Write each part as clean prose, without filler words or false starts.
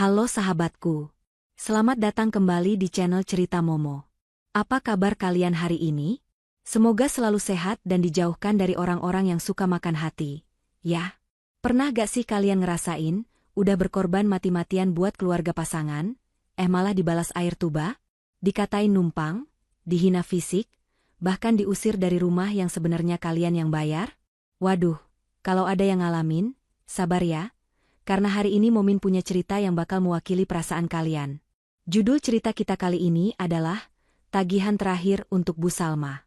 Halo sahabatku. Selamat datang kembali di channel Cerita Momo. Apa kabar kalian hari ini? Semoga selalu sehat dan dijauhkan dari orang-orang yang suka makan hati. Ya, pernah gak sih kalian ngerasain, udah berkorban mati-matian buat keluarga pasangan, malah dibalas air tuba? Dikatain numpang, dihina fisik, bahkan diusir dari rumah yang sebenarnya kalian yang bayar? Waduh, kalau ada yang ngalamin, sabar ya. Karena hari ini Momin punya cerita yang bakal mewakili perasaan kalian. Judul cerita kita kali ini adalah Tagihan Terakhir untuk Bu Salma.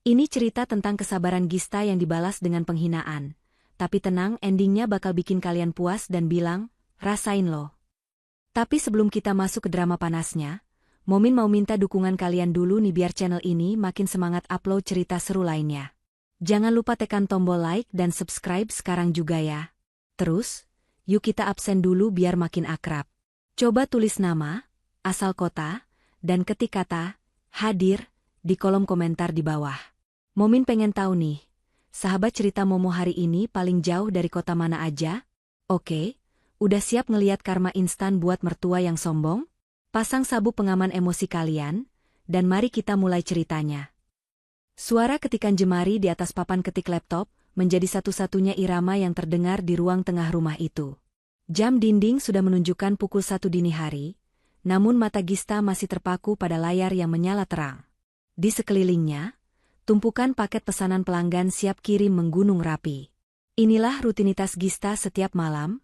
Ini cerita tentang kesabaran Gista yang dibalas dengan penghinaan. Tapi tenang, endingnya bakal bikin kalian puas dan bilang, rasain loh. Tapi sebelum kita masuk ke drama panasnya, Momin mau minta dukungan kalian dulu nih biar channel ini makin semangat upload cerita seru lainnya. Jangan lupa tekan tombol like dan subscribe sekarang juga ya. Terus, yuk kita absen dulu biar makin akrab. Coba tulis nama, asal kota, dan ketik kata, hadir, di kolom komentar di bawah. Momin pengen tahu nih, sahabat cerita Momo hari ini paling jauh dari kota mana aja? Oke, udah siap ngeliat karma instan buat mertua yang sombong? Pasang sabuk pengaman emosi kalian, dan mari kita mulai ceritanya. Suara ketikan jemari di atas papan ketik laptop menjadi satu-satunya irama yang terdengar di ruang tengah rumah itu. Jam dinding sudah menunjukkan pukul 1 dini hari, namun mata Gista masih terpaku pada layar yang menyala terang. Di sekelilingnya, tumpukan paket pesanan pelanggan siap kirim menggunung rapi. Inilah rutinitas Gista setiap malam,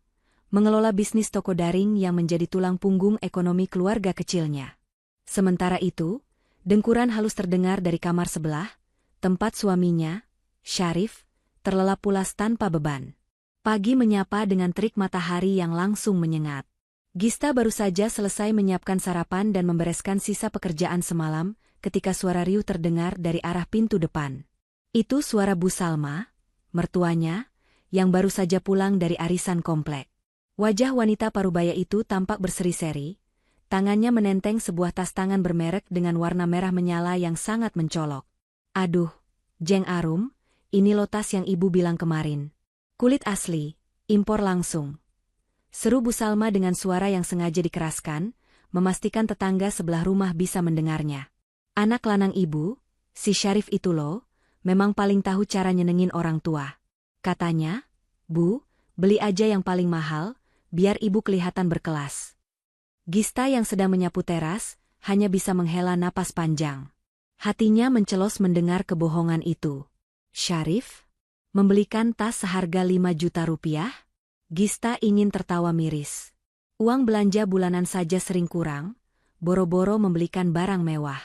mengelola bisnis toko daring yang menjadi tulang punggung ekonomi keluarga kecilnya. Sementara itu, dengkuran halus terdengar dari kamar sebelah, tempat suaminya, Syarif, terlelap pulas tanpa beban. Pagi menyapa dengan terik matahari yang langsung menyengat. Gista baru saja selesai menyiapkan sarapan dan membereskan sisa pekerjaan semalam ketika suara riuh terdengar dari arah pintu depan. Itu suara Bu Salma, mertuanya, yang baru saja pulang dari arisan komplek. Wajah wanita parubaya itu tampak berseri-seri, tangannya menenteng sebuah tas tangan bermerek dengan warna merah menyala yang sangat mencolok. Aduh, Jeng Arum, ini loh tas yang ibu bilang kemarin. Kulit asli, impor langsung. Seru Bu Salma dengan suara yang sengaja dikeraskan, memastikan tetangga sebelah rumah bisa mendengarnya. Anak lanang ibu, si Syarif itu loh, memang paling tahu cara nyenengin orang tua. Katanya, Bu, beli aja yang paling mahal, biar ibu kelihatan berkelas. Gista yang sedang menyapu teras, hanya bisa menghela napas panjang. Hatinya mencelos mendengar kebohongan itu. Syarif? Membelikan tas seharga 5 juta rupiah? Gista ingin tertawa miris. Uang belanja bulanan saja sering kurang, boro-boro membelikan barang mewah.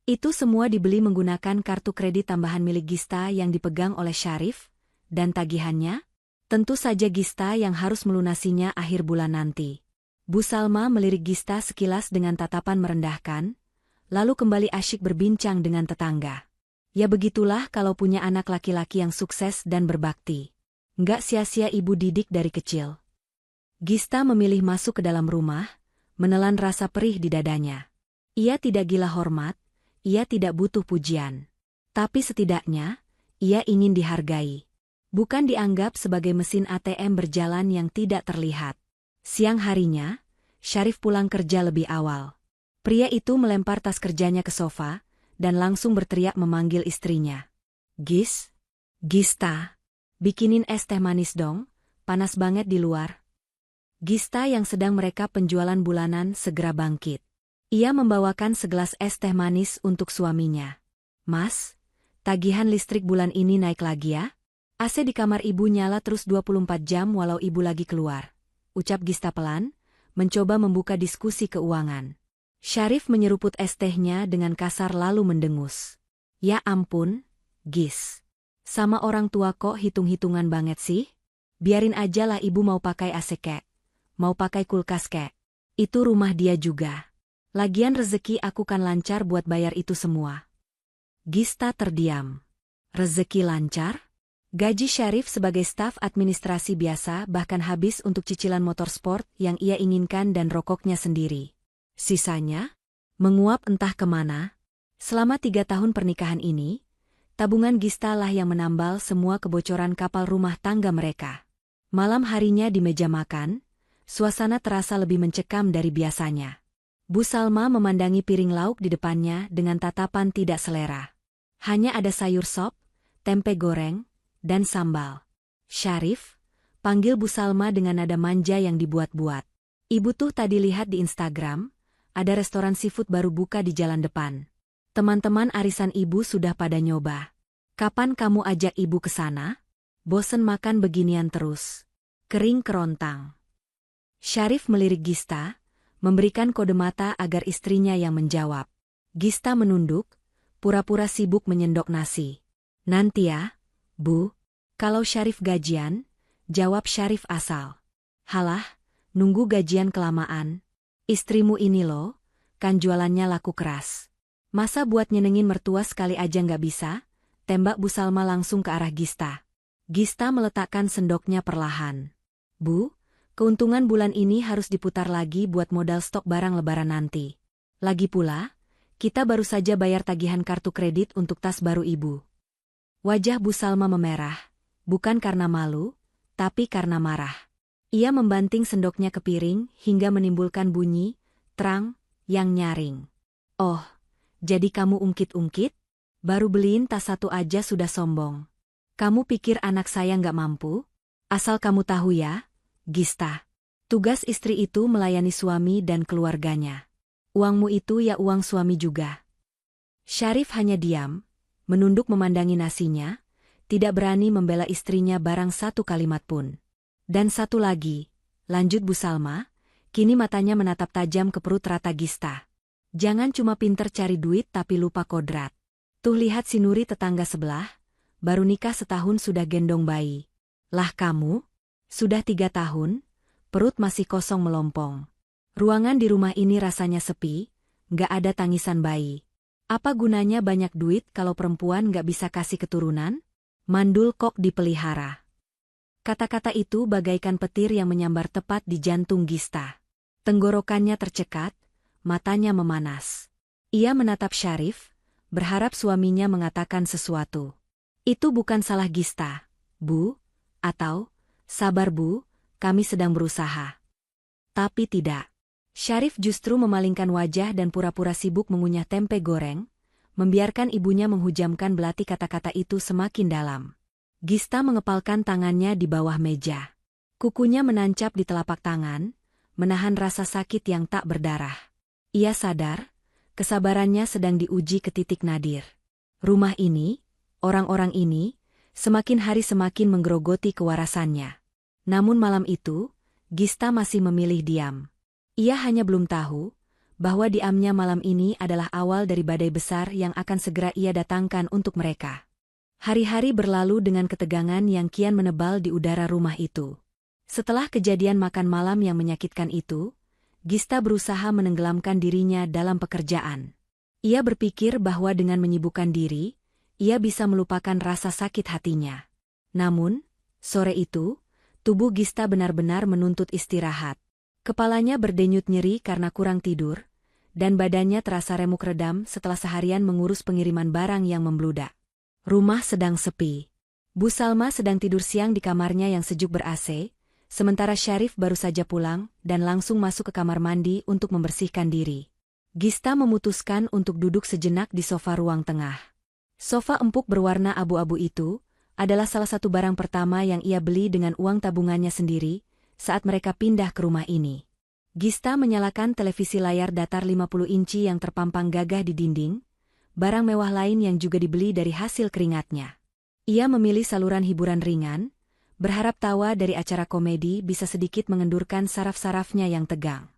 Itu semua dibeli menggunakan kartu kredit tambahan milik Gista yang dipegang oleh Syarif, dan tagihannya? Tentu saja Gista yang harus melunasinya akhir bulan nanti. Bu Salma melirik Gista sekilas dengan tatapan merendahkan, lalu kembali asyik berbincang dengan tetangga. Ya begitulah kalau punya anak laki-laki yang sukses dan berbakti. Nggak sia-sia ibu didik dari kecil. Gista memilih masuk ke dalam rumah, menelan rasa perih di dadanya. Ia tidak gila hormat, ia tidak butuh pujian. Tapi setidaknya, ia ingin dihargai. Bukan dianggap sebagai mesin ATM berjalan yang tidak terlihat. Siang harinya, Syarif pulang kerja lebih awal. Pria itu melempar tas kerjanya ke sofa, dan langsung berteriak memanggil istrinya. Gista, bikinin es teh manis dong, panas banget di luar. Gista yang sedang merekap penjualan bulanan segera bangkit. Ia membawakan segelas es teh manis untuk suaminya. Mas, tagihan listrik bulan ini naik lagi ya? AC di kamar ibu nyala terus 24 jam walau ibu lagi keluar. Ucap Gista pelan, mencoba membuka diskusi keuangan. Syarif menyeruput es tehnya dengan kasar lalu mendengus. Ya ampun, Gis. Sama orang tua kok hitung-hitungan banget sih? Biarin aja lah ibu mau pakai AC kek. Mau pakai kulkas kek. Itu rumah dia juga. Lagian rezeki aku kan lancar buat bayar itu semua. Gista terdiam. Rezeki lancar? Gaji Syarif sebagai staf administrasi biasa bahkan habis untuk cicilan motor sport yang ia inginkan dan rokoknya sendiri. Sisanya, menguap entah kemana. Selama 3 tahun pernikahan ini, tabungan Gista lah yang menambal semua kebocoran kapal rumah tangga mereka. Malam harinya di meja makan, suasana terasa lebih mencekam dari biasanya. Bu Salma memandangi piring lauk di depannya dengan tatapan tidak selera. Hanya ada sayur sop, tempe goreng, dan sambal. "Syarif," panggil Bu Salma dengan nada manja yang dibuat-buat. "Ibu tuh tadi lihat di Instagram, ada restoran seafood baru buka di jalan depan. Teman-teman arisan ibu sudah pada nyoba. Kapan kamu ajak ibu ke sana? Bosen makan beginian terus." Kering kerontang. Syarif melirik Gista, memberikan kode mata agar istrinya yang menjawab. Gista menunduk, pura-pura sibuk menyendok nasi. "Nanti ya, Bu. Kalau Syarif gajian," jawab Syarif asal. "Halah, nunggu gajian kelamaan. Istrimu ini loh, kan jualannya laku keras. Masa buat nyenengin mertua sekali aja nggak bisa?" Tembak Bu Salma langsung ke arah Gista. Gista meletakkan sendoknya perlahan. "Bu, keuntungan bulan ini harus diputar lagi buat modal stok barang lebaran nanti. Lagi pula, kita baru saja bayar tagihan kartu kredit untuk tas baru ibu." Wajah Bu Salma memerah, bukan karena malu, tapi karena marah. Ia membanting sendoknya ke piring hingga menimbulkan bunyi, terang, yang nyaring. "Oh, jadi kamu ungkit-ungkit? Baru beliin tas satu aja sudah sombong. Kamu pikir anak saya nggak mampu? Asal kamu tahu ya, Gista. Tugas istri itu melayani suami dan keluarganya. Uangmu itu ya uang suami juga." Syarif hanya diam, menunduk memandangi nasinya, tidak berani membela istrinya barang satu kalimat pun. "Dan satu lagi," lanjut Bu Salma, kini matanya menatap tajam ke perut rata Gista. "Jangan cuma pinter cari duit tapi lupa kodrat. Tuh lihat si Nuri tetangga sebelah, baru nikah setahun sudah gendong bayi. Lah kamu, sudah 3 tahun, perut masih kosong melompong. Ruangan di rumah ini rasanya sepi, nggak ada tangisan bayi. Apa gunanya banyak duit kalau perempuan nggak bisa kasih keturunan? Mandul kok dipelihara." Kata-kata itu bagaikan petir yang menyambar tepat di jantung Gista. Tenggorokannya tercekat, matanya memanas. Ia menatap Syarif, berharap suaminya mengatakan sesuatu. "Itu bukan salah Gista, Bu," atau "Sabar Bu, kami sedang berusaha." Tapi tidak. Syarif justru memalingkan wajah dan pura-pura sibuk mengunyah tempe goreng, membiarkan ibunya menghujamkan belati kata-kata itu semakin dalam. Gista mengepalkan tangannya di bawah meja. Kukunya menancap di telapak tangan, menahan rasa sakit yang tak berdarah. Ia sadar, kesabarannya sedang diuji ke titik nadir. Rumah ini, orang-orang ini, semakin hari semakin menggerogoti kewarasannya. Namun malam itu, Gista masih memilih diam. Ia hanya belum tahu bahwa diamnya malam ini adalah awal dari badai besar yang akan segera ia datangkan untuk mereka. Hari-hari berlalu dengan ketegangan yang kian menebal di udara rumah itu. Setelah kejadian makan malam yang menyakitkan itu, Gista berusaha menenggelamkan dirinya dalam pekerjaan. Ia berpikir bahwa dengan menyibukkan diri, ia bisa melupakan rasa sakit hatinya. Namun, sore itu, tubuh Gista benar-benar menuntut istirahat. Kepalanya berdenyut nyeri karena kurang tidur, dan badannya terasa remuk redam setelah seharian mengurus pengiriman barang yang membludak. Rumah sedang sepi. Bu Salma sedang tidur siang di kamarnya yang sejuk ber-AC, sementara Syarif baru saja pulang dan langsung masuk ke kamar mandi untuk membersihkan diri. Gista memutuskan untuk duduk sejenak di sofa ruang tengah. Sofa empuk berwarna abu-abu itu adalah salah satu barang pertama yang ia beli dengan uang tabungannya sendiri saat mereka pindah ke rumah ini. Gista menyalakan televisi layar datar 50 inci yang terpampang gagah di dinding, barang mewah lain yang juga dibeli dari hasil keringatnya. Ia memilih saluran hiburan ringan, berharap tawa dari acara komedi bisa sedikit mengendurkan saraf-sarafnya yang tegang.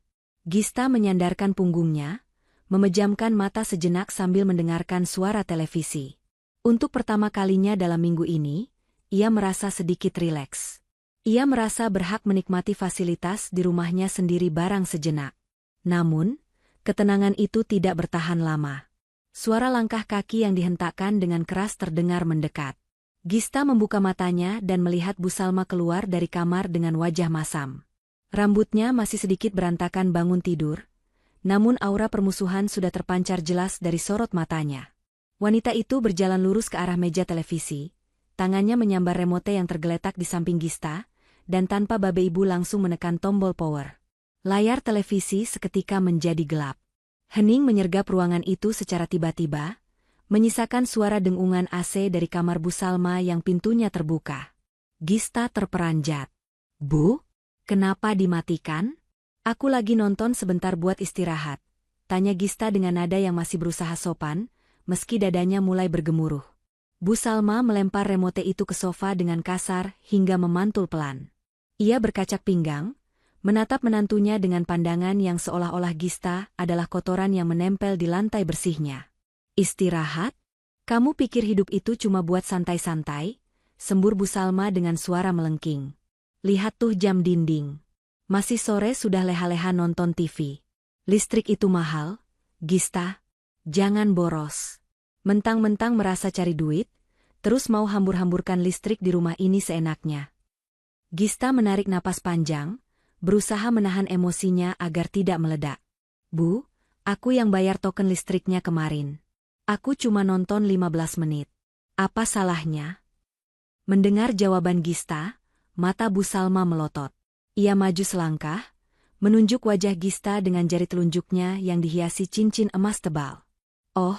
Gista menyandarkan punggungnya, memejamkan mata sejenak sambil mendengarkan suara televisi. Untuk pertama kalinya dalam minggu ini, ia merasa sedikit rileks. Ia merasa berhak menikmati fasilitas di rumahnya sendiri barang sejenak. Namun, ketenangan itu tidak bertahan lama. Suara langkah kaki yang dihentakkan dengan keras terdengar mendekat. Gista membuka matanya dan melihat Bu Salma keluar dari kamar dengan wajah masam. Rambutnya masih sedikit berantakan bangun tidur, namun aura permusuhan sudah terpancar jelas dari sorot matanya. Wanita itu berjalan lurus ke arah meja televisi, tangannya menyambar remote yang tergeletak di samping Gista, dan tanpa babe ibu langsung menekan tombol power. Layar televisi seketika menjadi gelap. Hening menyergap ruangan itu secara tiba-tiba, menyisakan suara dengungan AC dari kamar Bu Salma yang pintunya terbuka. Gista terperanjat. "Bu, kenapa dimatikan?" "Aku lagi nonton sebentar buat istirahat," tanya Gista dengan nada yang masih berusaha sopan, meski dadanya mulai bergemuruh. Bu Salma melempar remote itu ke sofa dengan kasar hingga memantul pelan. Ia berkacak pinggang, menatap menantunya dengan pandangan yang seolah-olah Gista adalah kotoran yang menempel di lantai bersihnya. "Istirahat? Kamu pikir hidup itu cuma buat santai-santai?" sembur Bu Salma dengan suara melengking. "Lihat tuh jam dinding. Masih sore sudah leha-leha nonton TV. Listrik itu mahal, Gista. Jangan boros. Mentang-mentang merasa cari duit, terus mau hambur-hamburkan listrik di rumah ini seenaknya." Gista menarik napas panjang, berusaha menahan emosinya agar tidak meledak. "Bu, aku yang bayar token listriknya kemarin. Aku cuma nonton 15 menit. Apa salahnya?" Mendengar jawaban Gista, mata Bu Salma melotot. Ia maju selangkah, menunjuk wajah Gista dengan jari telunjuknya yang dihiasi cincin emas tebal. "Oh,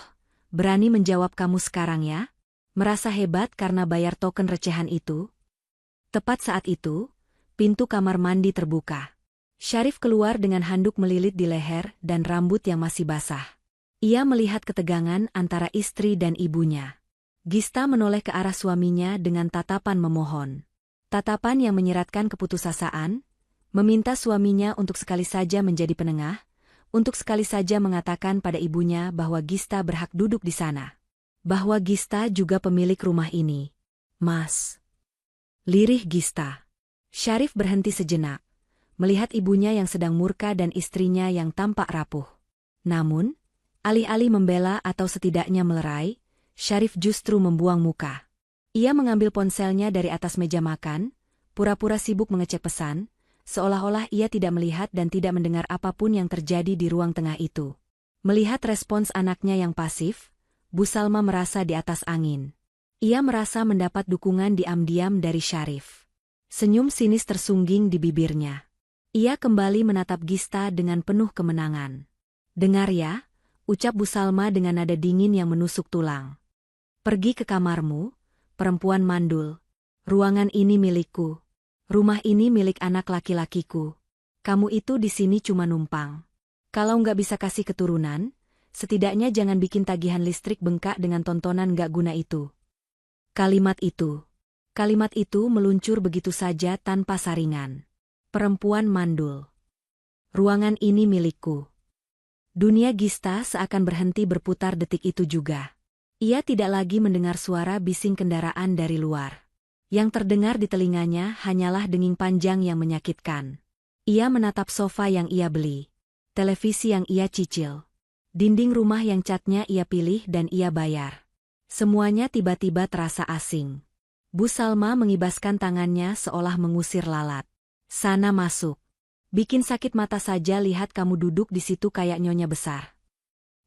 berani menjawab kamu sekarang ya? Merasa hebat karena bayar token recehan itu?" Tepat saat itu, pintu kamar mandi terbuka. Syarif keluar dengan handuk melilit di leher dan rambut yang masih basah. Ia melihat ketegangan antara istri dan ibunya. Gista menoleh ke arah suaminya dengan tatapan memohon. Tatapan yang menyeratkan keputusasaan, meminta suaminya untuk sekali saja menjadi penengah, untuk sekali saja mengatakan pada ibunya bahwa Gista berhak duduk di sana. Bahwa Gista juga pemilik rumah ini. "Mas." Lirih Gista. Syarif berhenti sejenak, melihat ibunya yang sedang murka dan istrinya yang tampak rapuh. Namun, alih-alih membela atau setidaknya melerai, Syarif justru membuang muka. Ia mengambil ponselnya dari atas meja makan, pura-pura sibuk mengecek pesan, seolah-olah ia tidak melihat dan tidak mendengar apapun yang terjadi di ruang tengah itu. Melihat respons anaknya yang pasif, Bu Salma merasa di atas angin. Ia merasa mendapat dukungan diam-diam dari Syarif. Senyum sinis tersungging di bibirnya. Ia kembali menatap Gista dengan penuh kemenangan. "Dengar ya," ucap Bu Salma dengan nada dingin yang menusuk tulang. "Pergi ke kamarmu, perempuan mandul. Ruangan ini milikku. Rumah ini milik anak laki-lakiku. Kamu itu di sini cuma numpang. Kalau nggak bisa kasih keturunan, setidaknya jangan bikin tagihan listrik bengkak dengan tontonan nggak guna itu." Kalimat itu meluncur begitu saja tanpa saringan. Perempuan mandul. Ruangan ini milikku. Dunia Gista seakan berhenti berputar detik itu juga. Ia tidak lagi mendengar suara bising kendaraan dari luar. Yang terdengar di telinganya hanyalah denging panjang yang menyakitkan. Ia menatap sofa yang ia beli, televisi yang ia cicil, dinding rumah yang catnya ia pilih dan ia bayar. Semuanya tiba-tiba terasa asing. Bu Salma mengibaskan tangannya seolah mengusir lalat. "Sana masuk. Bikin sakit mata saja lihat kamu duduk di situ kayak nyonya besar."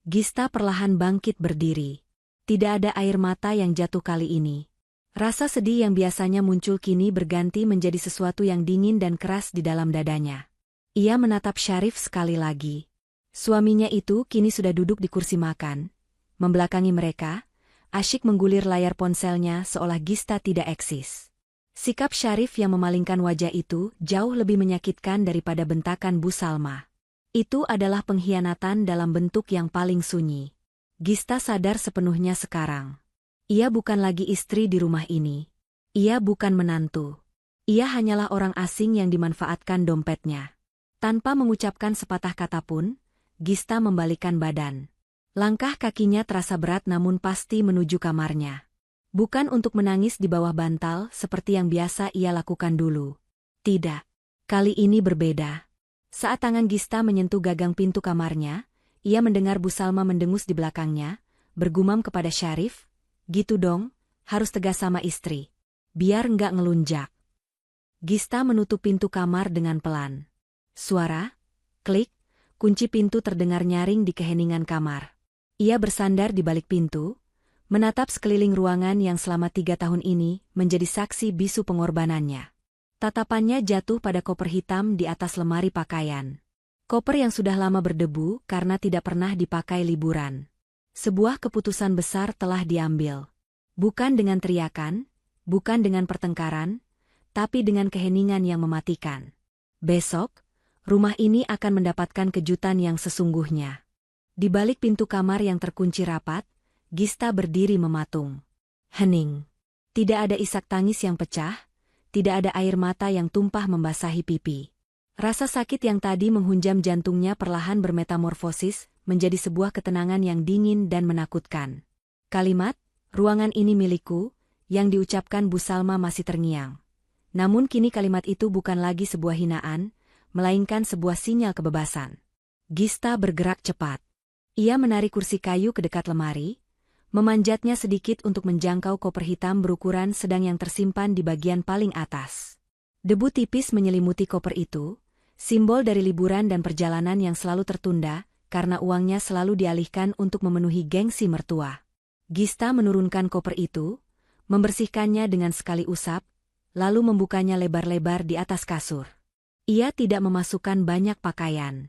Gista perlahan bangkit berdiri. Tidak ada air mata yang jatuh kali ini. Rasa sedih yang biasanya muncul kini berganti menjadi sesuatu yang dingin dan keras di dalam dadanya. Ia menatap Syarif sekali lagi. Suaminya itu kini sudah duduk di kursi makan, membelakangi mereka, asyik menggulir layar ponselnya seolah Gista tidak eksis. Sikap Syarif yang memalingkan wajah itu jauh lebih menyakitkan daripada bentakan Bu Salma. Itu adalah pengkhianatan dalam bentuk yang paling sunyi. Gista sadar sepenuhnya sekarang. Ia bukan lagi istri di rumah ini. Ia bukan menantu. Ia hanyalah orang asing yang dimanfaatkan dompetnya. Tanpa mengucapkan sepatah kata pun, Gista membalikkan badan. Langkah kakinya terasa berat namun pasti menuju kamarnya. Bukan untuk menangis di bawah bantal seperti yang biasa ia lakukan dulu. Tidak. Kali ini berbeda. Saat tangan Gista menyentuh gagang pintu kamarnya, ia mendengar Bu Salma mendengus di belakangnya, bergumam kepada Syarif, "Gitu dong, harus tegas sama istri. Biar nggak ngelunjak." Gista menutup pintu kamar dengan pelan. Suara, klik, kunci pintu terdengar nyaring di keheningan kamar. Ia bersandar di balik pintu, menatap sekeliling ruangan yang selama 3 tahun ini menjadi saksi bisu pengorbanannya. Tatapannya jatuh pada koper hitam di atas lemari pakaian. Koper yang sudah lama berdebu karena tidak pernah dipakai liburan. Sebuah keputusan besar telah diambil. Bukan dengan teriakan, bukan dengan pertengkaran, tapi dengan keheningan yang mematikan. Besok, rumah ini akan mendapatkan kejutan yang sesungguhnya. Di balik pintu kamar yang terkunci rapat, Gista berdiri mematung. Hening. Tidak ada isak tangis yang pecah, tidak ada air mata yang tumpah membasahi pipi. Rasa sakit yang tadi menghunjam jantungnya perlahan bermetamorfosis menjadi sebuah ketenangan yang dingin dan menakutkan. Kalimat, "Ruangan ini milikku," yang diucapkan Bu Salma masih terngiang. Namun kini kalimat itu bukan lagi sebuah hinaan, melainkan sebuah sinyal kebebasan. Gista bergerak cepat. Ia menarik kursi kayu ke dekat lemari, memanjatnya sedikit untuk menjangkau koper hitam berukuran sedang yang tersimpan di bagian paling atas. Debu tipis menyelimuti koper itu, simbol dari liburan dan perjalanan yang selalu tertunda, karena uangnya selalu dialihkan untuk memenuhi gengsi mertua. Gista menurunkan koper itu, membersihkannya dengan sekali usap, lalu membukanya lebar-lebar di atas kasur. Ia tidak memasukkan banyak pakaian.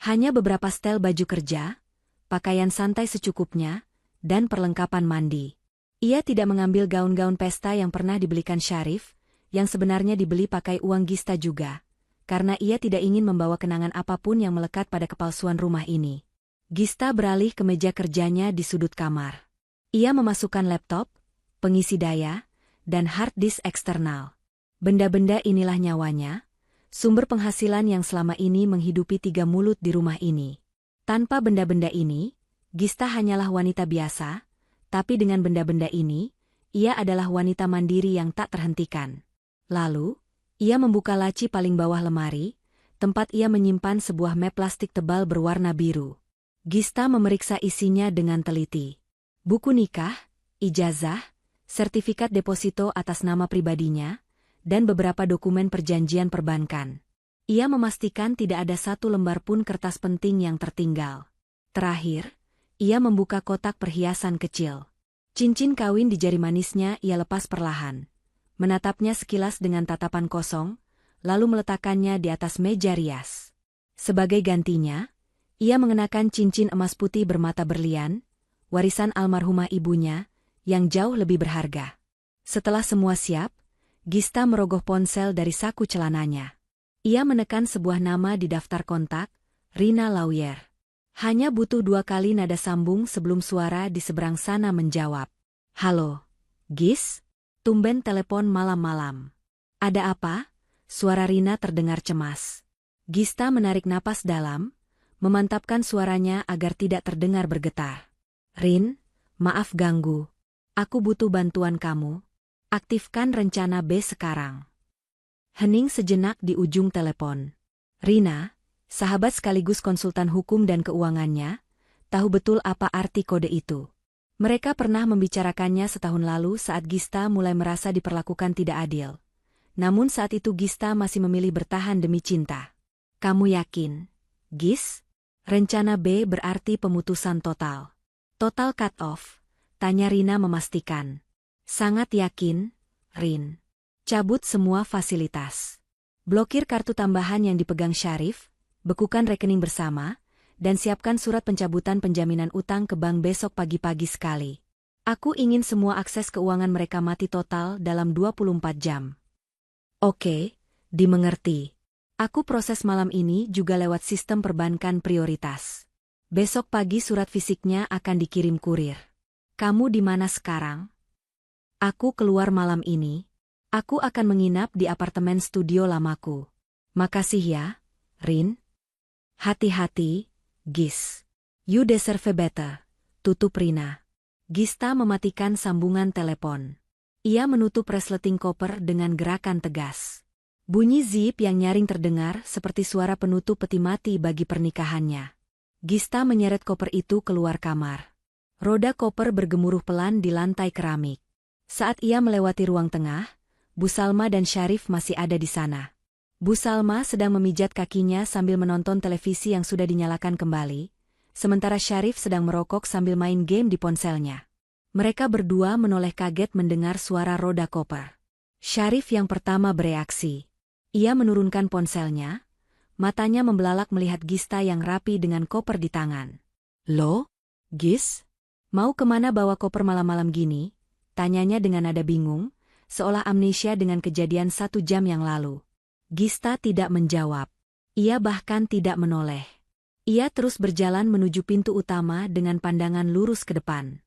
Hanya beberapa setel baju kerja, pakaian santai secukupnya, dan perlengkapan mandi. Ia tidak mengambil gaun-gaun pesta yang pernah dibelikan Syarif, yang sebenarnya dibeli pakai uang Gista juga, karena ia tidak ingin membawa kenangan apapun yang melekat pada kepalsuan rumah ini. Gista beralih ke meja kerjanya di sudut kamar. Ia memasukkan laptop, pengisi daya, dan hard disk eksternal. Benda-benda inilah nyawanya, sumber penghasilan yang selama ini menghidupi 3 mulut di rumah ini. Tanpa benda-benda ini, Gista hanyalah wanita biasa, tapi dengan benda-benda ini, ia adalah wanita mandiri yang tak terhentikan. Lalu, ia membuka laci paling bawah lemari, tempat ia menyimpan sebuah map plastik tebal berwarna biru. Gista memeriksa isinya dengan teliti. Buku nikah, ijazah, sertifikat deposito atas nama pribadinya, dan beberapa dokumen perjanjian perbankan. Ia memastikan tidak ada satu lembar pun kertas penting yang tertinggal. Terakhir, ia membuka kotak perhiasan kecil. Cincin kawin di jari manisnya ia lepas perlahan. Menatapnya sekilas dengan tatapan kosong, lalu meletakkannya di atas meja rias. Sebagai gantinya, ia mengenakan cincin emas putih bermata berlian, warisan almarhumah ibunya, yang jauh lebih berharga. Setelah semua siap, Gista merogoh ponsel dari saku celananya. Ia menekan sebuah nama di daftar kontak, Rina Lawyer. Hanya butuh 2 kali nada sambung sebelum suara di seberang sana menjawab. "Halo, Gis? Tumben telepon malam-malam." "Ada apa?" Suara Rina terdengar cemas. Gista menarik napas dalam, memantapkan suaranya agar tidak terdengar bergetar. "Rin, maaf ganggu. Aku butuh bantuan kamu. Aktifkan rencana B sekarang." Hening sejenak di ujung telepon. Rina, sahabat sekaligus konsultan hukum dan keuangannya, tahu betul apa arti kode itu. Mereka pernah membicarakannya setahun lalu saat Gista mulai merasa diperlakukan tidak adil. Namun saat itu Gista masih memilih bertahan demi cinta. "Kamu yakin, Gis? Rencana B berarti pemutusan total." "Total cut off?" tanya Rina memastikan. "Sangat yakin, Rin. Cabut semua fasilitas. Blokir kartu tambahan yang dipegang Syarif, bekukan rekening bersama, dan siapkan surat pencabutan penjaminan utang ke bank besok pagi-pagi sekali. Aku ingin semua akses keuangan mereka mati total dalam 24 jam. "Oke, dimengerti. Aku proses malam ini juga lewat sistem perbankan prioritas. Besok pagi surat fisiknya akan dikirim kurir. Kamu di mana sekarang?" "Aku keluar malam ini. Aku akan menginap di apartemen studio lamaku." "Makasih ya, Rin." "Hati-hati, Gis. You deserve better." Tutup Rina. Gista mematikan sambungan telepon. Ia menutup resleting koper dengan gerakan tegas. Bunyi zip yang nyaring terdengar seperti suara penutup peti mati bagi pernikahannya. Gista menyeret koper itu keluar kamar. Roda koper bergemuruh pelan di lantai keramik. Saat ia melewati ruang tengah, Bu Salma dan Syarif masih ada di sana. Bu Salma sedang memijat kakinya sambil menonton televisi yang sudah dinyalakan kembali, sementara Syarif sedang merokok sambil main game di ponselnya. Mereka berdua menoleh kaget mendengar suara roda koper. Syarif yang pertama bereaksi. Ia menurunkan ponselnya, matanya membelalak melihat Gista yang rapi dengan koper di tangan. "Loh, Gis? Mau kemana bawa koper malam-malam gini?" tanyanya dengan nada bingung, seolah amnesia dengan kejadian 1 jam yang lalu. Gista tidak menjawab. Ia bahkan tidak menoleh. Ia terus berjalan menuju pintu utama dengan pandangan lurus ke depan.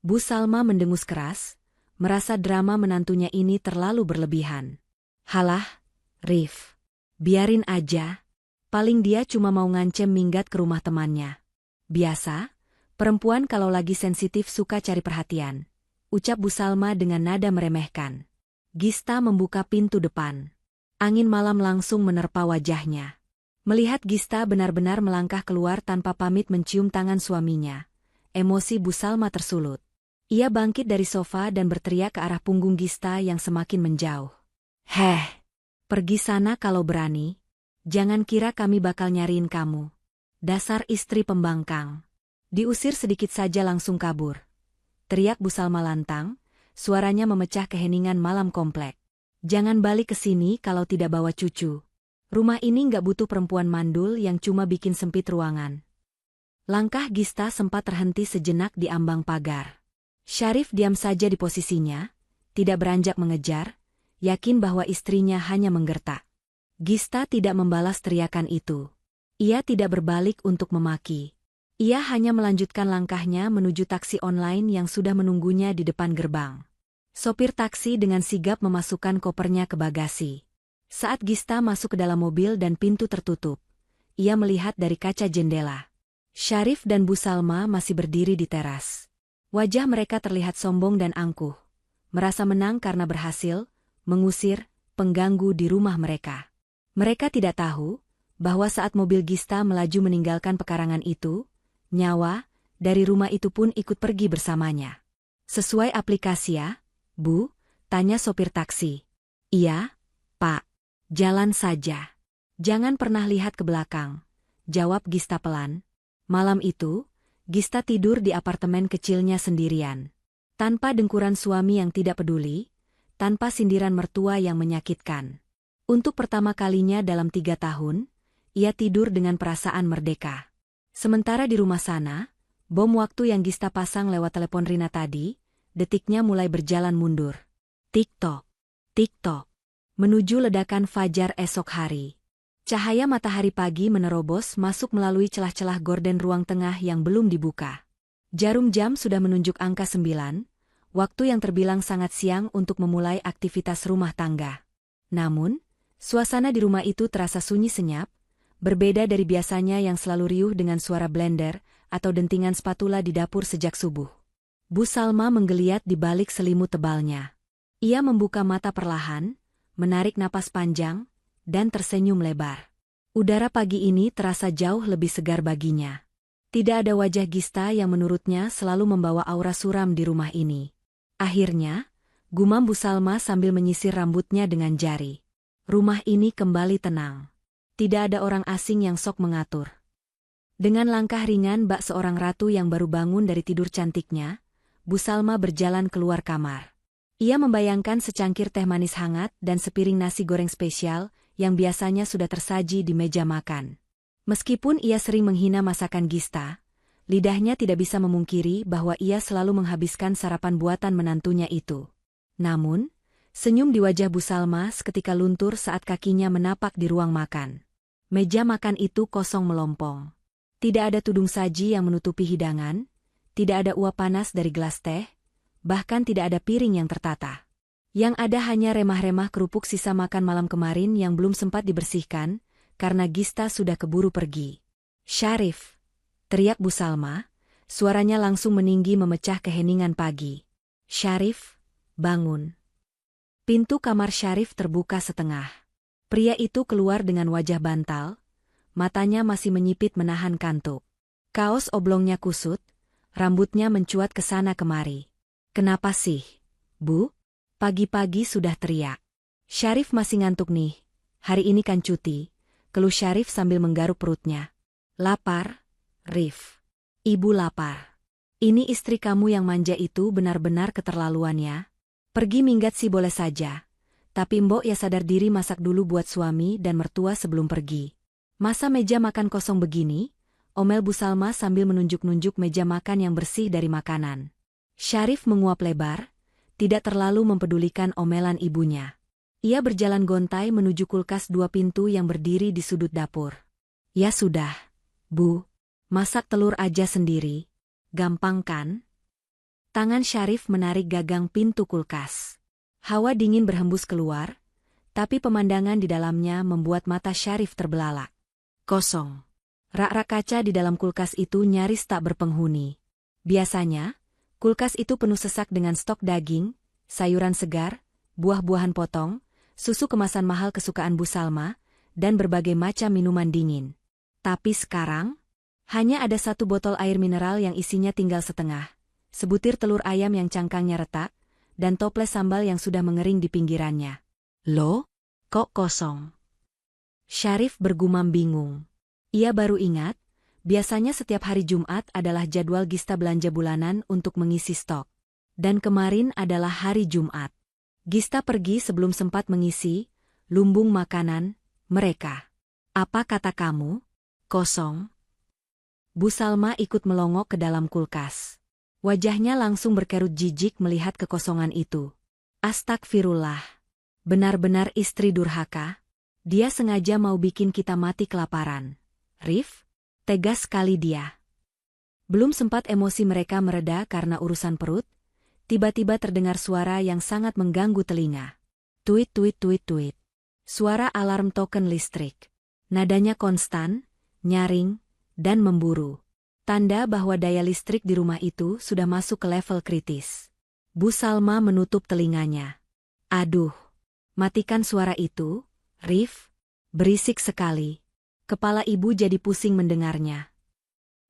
Bu Salma mendengus keras, merasa drama menantunya ini terlalu berlebihan. "Halah, Rif. Biarin aja. Paling dia cuma mau ngancem minggat ke rumah temannya. Biasa, perempuan kalau lagi sensitif suka cari perhatian," ucap Bu Salma dengan nada meremehkan. Gista membuka pintu depan. Angin malam langsung menerpa wajahnya. Melihat Gista benar-benar melangkah keluar tanpa pamit mencium tangan suaminya, emosi Bu Salma tersulut. Ia bangkit dari sofa dan berteriak ke arah punggung Gista yang semakin menjauh. "Heh, pergi sana kalau berani. Jangan kira kami bakal nyariin kamu. Dasar istri pembangkang. Diusir sedikit saja langsung kabur," teriak Bu Salma lantang, suaranya memecah keheningan malam komplek. "Jangan balik ke sini kalau tidak bawa cucu. Rumah ini nggak butuh perempuan mandul yang cuma bikin sempit ruangan." Langkah Gista sempat terhenti sejenak di ambang pagar. Syarif diam saja di posisinya, tidak beranjak mengejar, yakin bahwa istrinya hanya menggertak. Gista tidak membalas teriakan itu. Ia tidak berbalik untuk memaki. Ia hanya melanjutkan langkahnya menuju taksi online yang sudah menunggunya di depan gerbang. Sopir taksi dengan sigap memasukkan kopernya ke bagasi. Saat Gista masuk ke dalam mobil dan pintu tertutup, ia melihat dari kaca jendela. Syarif dan Bu Salma masih berdiri di teras. Wajah mereka terlihat sombong dan angkuh, merasa menang karena berhasil mengusir pengganggu di rumah mereka. Mereka tidak tahu bahwa saat mobil Gista melaju meninggalkan pekarangan itu, nyawa dari rumah itu pun ikut pergi bersamanya. "Sesuai aplikasi ya, Bu?" tanya sopir taksi. "Iya, Pak. Jalan saja. Jangan pernah lihat ke belakang," jawab Gista pelan. Malam itu, Gista tidur di apartemen kecilnya sendirian. Tanpa dengkuran suami yang tidak peduli, tanpa sindiran mertua yang menyakitkan. Untuk pertama kalinya dalam 3 tahun, ia tidur dengan perasaan merdeka. Sementara di rumah sana, bom waktu yang Gista pasang lewat telepon Rina tadi, detiknya mulai berjalan mundur. Tik-tok, tik-tok. Menuju ledakan fajar esok hari. Cahaya matahari pagi menerobos masuk melalui celah-celah gorden ruang tengah yang belum dibuka. Jarum jam sudah menunjuk angka 9, waktu yang terbilang sangat siang untuk memulai aktivitas rumah tangga. Namun, suasana di rumah itu terasa sunyi senyap, berbeda dari biasanya yang selalu riuh dengan suara blender atau dentingan spatula di dapur sejak subuh. Bu Salma menggeliat di balik selimut tebalnya. Ia membuka mata perlahan, menarik napas panjang, dan tersenyum lebar. Udara pagi ini terasa jauh lebih segar baginya. Tidak ada wajah Gista yang menurutnya selalu membawa aura suram di rumah ini. Akhirnya, gumam Bu Salma sambil menyisir rambutnya dengan jari. Rumah ini kembali tenang. Tidak ada orang asing yang sok mengatur. Dengan langkah ringan bak seorang ratu yang baru bangun dari tidur cantiknya, Bu Salma berjalan keluar kamar. Ia membayangkan secangkir teh manis hangat dan sepiring nasi goreng spesial yang biasanya sudah tersaji di meja makan. Meskipun ia sering menghina masakan Gista, lidahnya tidak bisa memungkiri bahwa ia selalu menghabiskan sarapan buatan menantunya itu. Namun, senyum di wajah Bu Salma seketika luntur saat kakinya menapak di ruang makan. Meja makan itu kosong melompong. Tidak ada tudung saji yang menutupi hidangan, tidak ada uap panas dari gelas teh, bahkan tidak ada piring yang tertata. Yang ada hanya remah-remah kerupuk sisa makan malam kemarin yang belum sempat dibersihkan, karena Gista sudah keburu pergi. "Syarif!" teriak Bu Salma, suaranya langsung meninggi memecah keheningan pagi. "Syarif, bangun." Pintu kamar Syarif terbuka setengah. Pria itu keluar dengan wajah bantal, matanya masih menyipit menahan kantuk. Kaos oblongnya kusut, rambutnya mencuat ke sana kemari. "Kenapa sih, Bu? Pagi-pagi sudah teriak." "Syarif masih ngantuk nih, hari ini kan cuti," keluh Syarif sambil menggaruk perutnya. "Lapar, Rif. Ibu lapar. Ini istri kamu yang manja itu benar-benar keterlaluan ya. Pergi minggat sih boleh saja, Tapi Mbok ya sadar diri masak dulu buat suami dan mertua sebelum pergi. Masa meja makan kosong begini? Omel Bu Salma sambil menunjuk-nunjuk meja makan yang bersih dari makanan. Syarif menguap lebar, tidak terlalu mempedulikan omelan ibunya. Ia berjalan gontai menuju kulkas 2 pintu yang berdiri di sudut dapur. Ya sudah, Bu. Masak telur aja sendiri. Gampang kan? Tangan Syarif menarik gagang pintu kulkas. Hawa dingin berhembus keluar, tapi pemandangan di dalamnya membuat mata Syarif terbelalak. Kosong. Rak-rak kaca di dalam kulkas itu nyaris tak berpenghuni. Biasanya, kulkas itu penuh sesak dengan stok daging, sayuran segar, buah-buahan potong, susu kemasan mahal kesukaan Bu Salma, dan berbagai macam minuman dingin. Tapi sekarang, hanya ada 1 botol air mineral yang isinya tinggal setengah, sebutir telur ayam yang cangkangnya retak, dan toples sambal yang sudah mengering di pinggirannya. Loh, kok kosong? Syarif bergumam bingung. Ia baru ingat, biasanya setiap hari Jumat adalah jadwal Gista belanja bulanan untuk mengisi stok. Dan kemarin adalah hari Jumat. Gista pergi sebelum sempat mengisi lumbung makanan mereka. Apa kata kamu? Kosong. Bu Salma ikut melongok ke dalam kulkas. Wajahnya langsung berkerut jijik melihat kekosongan itu. Astagfirullah. Benar-benar istri durhaka. Dia sengaja mau bikin kita mati kelaparan. Rif, tegas sekali dia. Belum sempat emosi mereka mereda karena urusan perut, tiba-tiba terdengar suara yang sangat mengganggu telinga. Tuit tuit tuit tuit. Suara alarm token listrik. Nadanya konstan, nyaring, dan memburu. Tanda bahwa daya listrik di rumah itu sudah masuk ke level kritis. Bu Salma menutup telinganya. Aduh, matikan suara itu, Rif. Berisik sekali. Kepala ibu jadi pusing mendengarnya.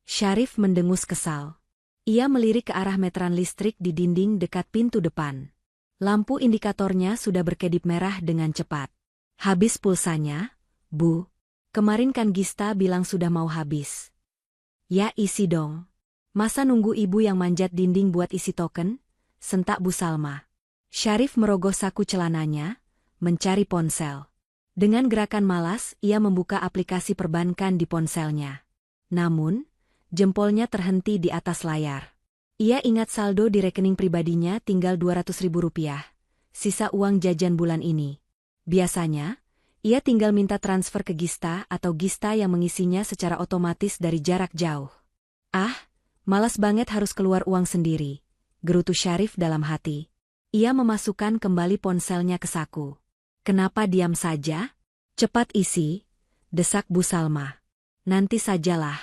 Syarif mendengus kesal. Ia melirik ke arah meteran listrik di dinding dekat pintu depan. Lampu indikatornya sudah berkedip merah dengan cepat. Habis pulsanya, Bu. Kemarin kan Gista bilang sudah mau habis. Ya isi dong. Masa nunggu ibu yang manjat dinding buat isi token? Sentak Bu Salma. Syarif merogoh saku celananya, mencari ponsel. Dengan gerakan malas, ia membuka aplikasi perbankan di ponselnya. Namun, jempolnya terhenti di atas layar. Ia ingat saldo di rekening pribadinya tinggal Rp200.000, sisa uang jajan bulan ini. Biasanya, ia tinggal minta transfer ke Gista atau Gista yang mengisinya secara otomatis dari jarak jauh. Ah, malas banget harus keluar uang sendiri, gerutu Syarif dalam hati. Ia memasukkan kembali ponselnya ke saku. Kenapa diam saja? Cepat isi, desak Bu Salma. Nanti sajalah,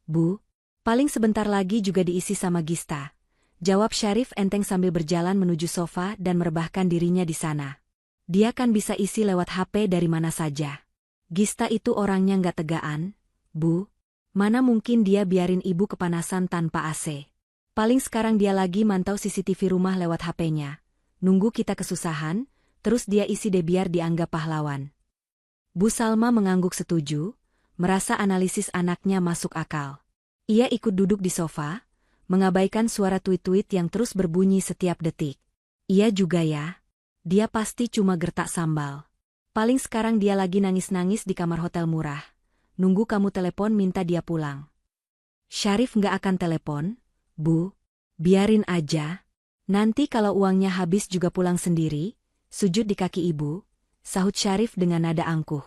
Bu. Paling sebentar lagi juga diisi sama Gista. Jawab Syarif enteng sambil berjalan menuju sofa dan merebahkan dirinya di sana. Dia kan bisa isi lewat HP dari mana saja. Gista itu orangnya nggak tegaan, Bu. Mana mungkin dia biarin ibu kepanasan tanpa AC. Paling sekarang dia lagi mantau CCTV rumah lewat HP-nya. Nunggu kita kesusahan, terus dia isi deh biar dianggap pahlawan. Bu Salma mengangguk setuju, merasa analisis anaknya masuk akal. Ia ikut duduk di sofa, mengabaikan suara tweet-tweet yang terus berbunyi setiap detik. Iya juga ya. Dia pasti cuma gertak sambal. Paling sekarang dia lagi nangis-nangis di kamar hotel murah. Nunggu kamu telepon minta dia pulang. Syarif nggak akan telepon, Bu. Biarin aja. Nanti kalau uangnya habis juga pulang sendiri, sujud di kaki ibu, sahut Syarif dengan nada angkuh.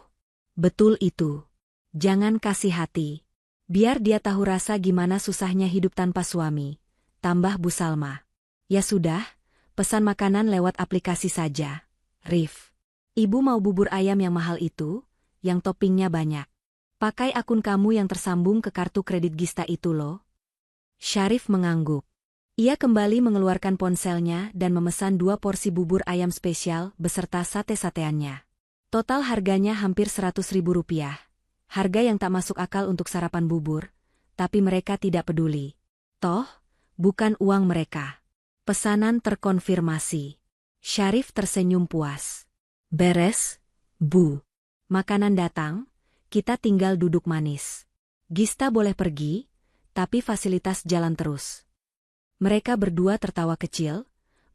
Betul itu. Jangan kasih hati. Biar dia tahu rasa gimana susahnya hidup tanpa suami. Tambah Bu Salma. Ya sudah. Pesan makanan lewat aplikasi saja. Rif. Ibu mau bubur ayam yang mahal itu, yang toppingnya banyak. Pakai akun kamu yang tersambung ke kartu kredit Gista itu loh. Syarif mengangguk. Ia kembali mengeluarkan ponselnya dan memesan 2 porsi bubur ayam spesial beserta sate-sateannya. Total harganya hampir Rp100.000. Harga yang tak masuk akal untuk sarapan bubur, tapi mereka tidak peduli. Toh, bukan uang mereka. Pesanan terkonfirmasi. Syarif tersenyum puas. Beres, Bu. Makanan datang, kita tinggal duduk manis. Gista boleh pergi, tapi fasilitas jalan terus. Mereka berdua tertawa kecil,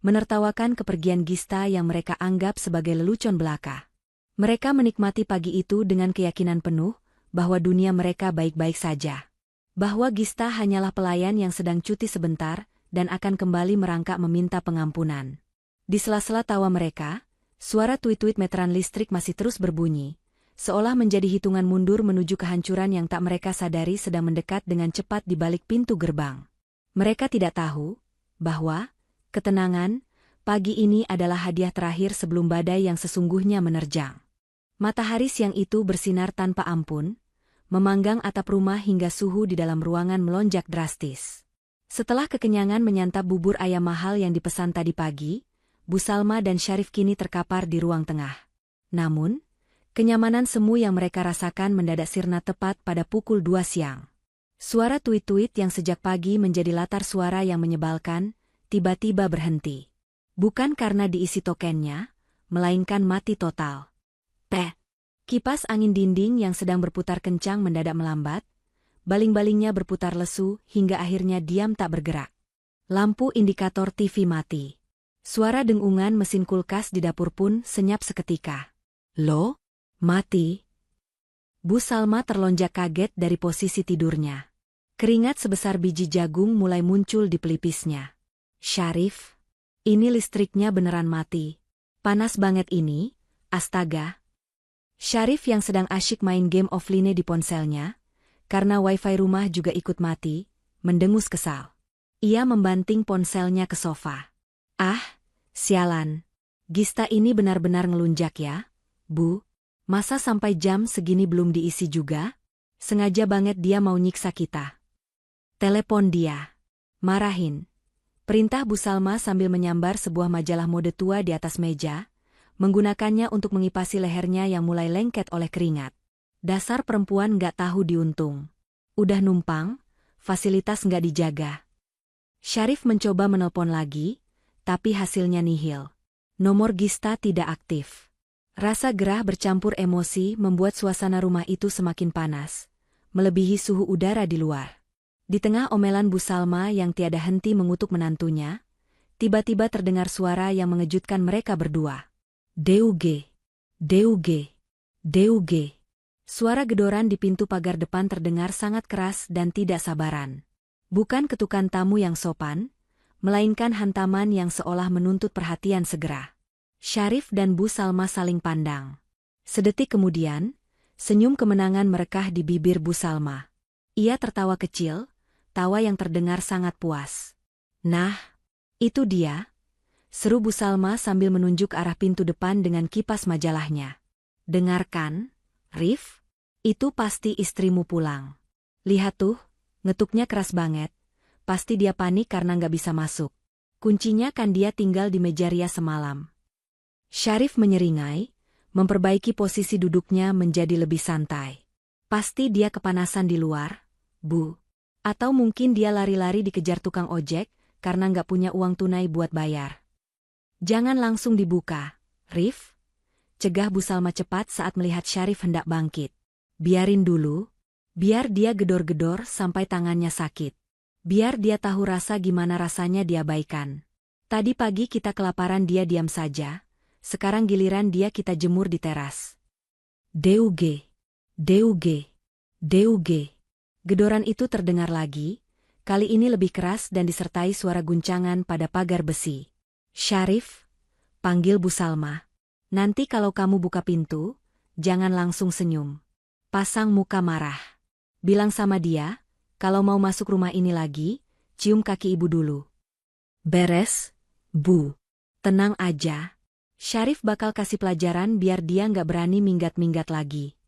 menertawakan kepergian Gista yang mereka anggap sebagai lelucon belaka. Mereka menikmati pagi itu dengan keyakinan penuh bahwa dunia mereka baik-baik saja. Bahwa Gista hanyalah pelayan yang sedang cuti sebentar dan akan kembali merangkak meminta pengampunan. Di sela-sela tawa mereka, suara tuit-tuit meteran listrik masih terus berbunyi, seolah menjadi hitungan mundur menuju kehancuran yang tak mereka sadari sedang mendekat dengan cepat di balik pintu gerbang. Mereka tidak tahu bahwa ketenangan pagi ini adalah hadiah terakhir sebelum badai yang sesungguhnya menerjang. Matahari siang itu bersinar tanpa ampun, memanggang atap rumah hingga suhu di dalam ruangan melonjak drastis. Setelah kekenyangan menyantap bubur ayam mahal yang dipesan tadi pagi, Bu Salma dan Syarif kini terkapar di ruang tengah. Namun, kenyamanan semu yang mereka rasakan mendadak sirna tepat pada pukul 2 siang. Suara tuit-tuit yang sejak pagi menjadi latar suara yang menyebalkan, tiba-tiba berhenti. Bukan karena diisi tokennya, melainkan mati total. Kipas angin dinding yang sedang berputar kencang mendadak melambat, baling-balingnya berputar lesu hingga akhirnya diam tak bergerak. Lampu indikator TV mati. Suara dengungan mesin kulkas di dapur pun senyap seketika. Loh, mati? Bu Salma terlonjak kaget dari posisi tidurnya. Keringat sebesar biji jagung mulai muncul di pelipisnya. Syarif, ini listriknya beneran mati. Panas banget ini, astaga. Syarif yang sedang asyik main game offline di ponselnya, karena wifi rumah juga ikut mati, mendengus kesal. Ia membanting ponselnya ke sofa. Ah, sialan. Gista ini benar-benar ngelunjak ya, Bu. Masa sampai jam segini belum diisi juga? Sengaja banget dia mau nyiksa kita. Telepon dia. Marahin. Perintah Bu Salma sambil menyambar sebuah majalah mode tua di atas meja, menggunakannya untuk mengipasi lehernya yang mulai lengket oleh keringat. Dasar perempuan nggak tahu diuntung. Udah numpang, fasilitas nggak dijaga. Syarif mencoba menelpon lagi, tapi hasilnya nihil. Nomor Gista tidak aktif. Rasa gerah bercampur emosi membuat suasana rumah itu semakin panas, melebihi suhu udara di luar. Di tengah omelan Bu Salma yang tiada henti mengutuk menantunya, tiba-tiba terdengar suara yang mengejutkan mereka berdua. DUG, DUG, DUG. Suara gedoran di pintu pagar depan terdengar sangat keras dan tidak sabaran. Bukan ketukan tamu yang sopan, melainkan hantaman yang seolah menuntut perhatian segera. Syarif dan Bu Salma saling pandang. Sedetik kemudian, senyum kemenangan merekah di bibir Bu Salma. Ia tertawa kecil, tawa yang terdengar sangat puas. Nah, itu dia, seru Bu Salma sambil menunjuk arah pintu depan dengan kipas majalahnya. Dengarkan, Rif, itu pasti istrimu pulang. Lihat tuh, ngetuknya keras banget. Pasti dia panik karena nggak bisa masuk. Kuncinya kan dia tinggal di meja rias semalam. Syarif menyeringai, memperbaiki posisi duduknya menjadi lebih santai. Pasti dia kepanasan di luar, Bu. Atau mungkin dia lari-lari dikejar tukang ojek karena nggak punya uang tunai buat bayar. Jangan langsung dibuka, Rif. Cegah Bu Salma cepat saat melihat Syarif hendak bangkit. Biarin dulu. Biar dia gedor-gedor sampai tangannya sakit. Biar dia tahu rasa gimana rasanya diabaikan. Tadi pagi kita kelaparan dia diam saja. Sekarang giliran dia kita jemur di teras. DUG, DUG, DUG. Gedoran itu terdengar lagi, kali ini lebih keras dan disertai suara guncangan pada pagar besi. Syarif, panggil Bu Salma. Nanti kalau kamu buka pintu, jangan langsung senyum. Pasang muka marah. Bilang sama dia, kalau mau masuk rumah ini lagi, cium kaki ibu dulu. Beres, Bu. Tenang aja. Syarif bakal kasih pelajaran biar dia nggak berani minggat-minggat lagi.